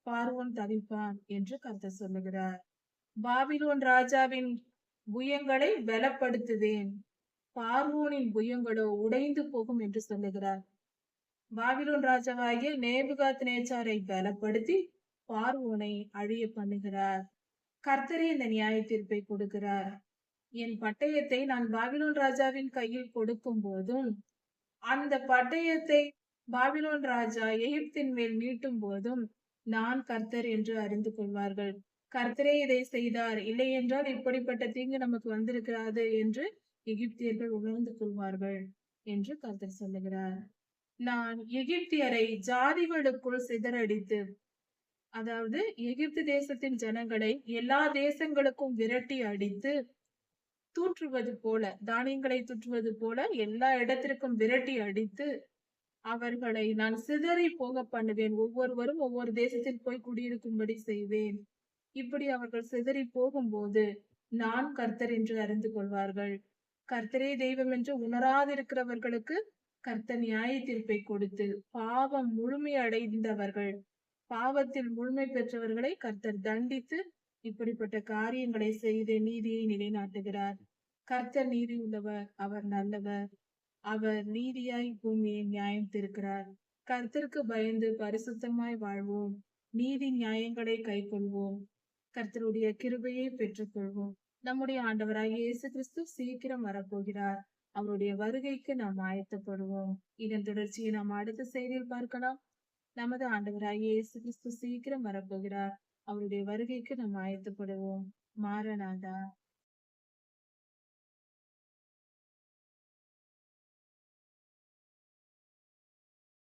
பார்வோன் தவிப்பான் என்று கர்த்தர் சொல்லுகிறார். பாபிலோன் ராஜாவின் புயங்களை பலப்படுத்துவேன், பார்வோனின் புயங்களோ உடைந்து போகும் என்று சொல்லுகிறார். பாபிலோன் ராஜாவாகிய நேபுகாத்நேச்சாரை பலப்படுத்தி பார்வோனை அழிய பண்ணுகிறார். கர்த்தரே இந்த நியாய தீர்ப்பை கொடுக்கிறார். என் பட்டயத்தை நான் பாபிலோன் ராஜாவின் கையில் கொடுக்கும் போதும், அந்த பட்டயத்தை பாபிலோன் ராஜா எகிப்தின் மேல் நீட்டும் போதும் நான் கர்த்தர் என்று அறிந்து கொள்வார்கள். கர்த்தரே இதை செய்தார், இல்லை என்றால் இப்படிப்பட்ட தீங்கு நமக்கு வந்திருக்கிறது என்று எகிப்தியர்கள் உணர்ந்து கொள்வார்கள் என்று கர்த்தர் சொல்லுகிறார். நான் எகிப்தியரை ஜாதிகளுக்குள் சிதறடித்து அதாவது எகிப்து தேசத்தின் ஜனங்களை எல்லா தேசங்களுக்கும் விரட்டி அடித்து தூற்றுவது போல, தானியங்களை தூற்றுவது போல எல்லா இடத்திற்கும் விரட்டி அடித்து அவர்களை நான் சிதறி போக பண்ணுவேன். ஒவ்வொருவரும் ஒவ்வொரு தேசத்தில் போய் குடியிருக்கும்படி செய்வேன். இப்படி அவர்கள் சிதறி போகும்போது நான் கர்த்தர் என்று அறிந்து கொள்வார்கள். கர்த்தரே தெய்வம் என்று உணராதிருக்கிறவர்களுக்கு கர்த்தர் நியாய தீர்ப்பை கொடுத்து, பாவம் முழுமை அடைந்தவர்கள், பாவத்தில் முழுமை பெற்றவர்களை கர்த்தர் தண்டித்து இப்படிப்பட்ட காரியங்களை செய்து நீதியை நிலைநாட்டுகிறார். கர்த்தர் நீதி உள்ளவர், அவர் நல்லவர், அவர் நீதியாய் பூமியை நியாயம் தீர்க்கிறார். கர்த்தருக்கு பயந்து பரிசுத்தமாய் வாழ்வோம், நீதி நியாயங்களை கைக்கொள்வோம், கர்த்தருடைய கிருபையை பெற்றுக்கொள்வோம். நம்முடைய ஆண்டவராகிய இயேசு கிறிஸ்து சீக்கிரம் வரப்போகிறார். அவருடைய வருகைக்கு நாம் ஆயத்தப்படுவோம். இதன் தொடர்ச்சியை நாம் அடுத்த செய்தியில் பார்க்கலாம். நமது ஆண்டவராகிய இயேசு கிறிஸ்து சீக்கிரம் வரப்போகிறார். அவருடைய வருகைக்கு நாம் ஆயத்தப்படுவோம். மாரநாதா.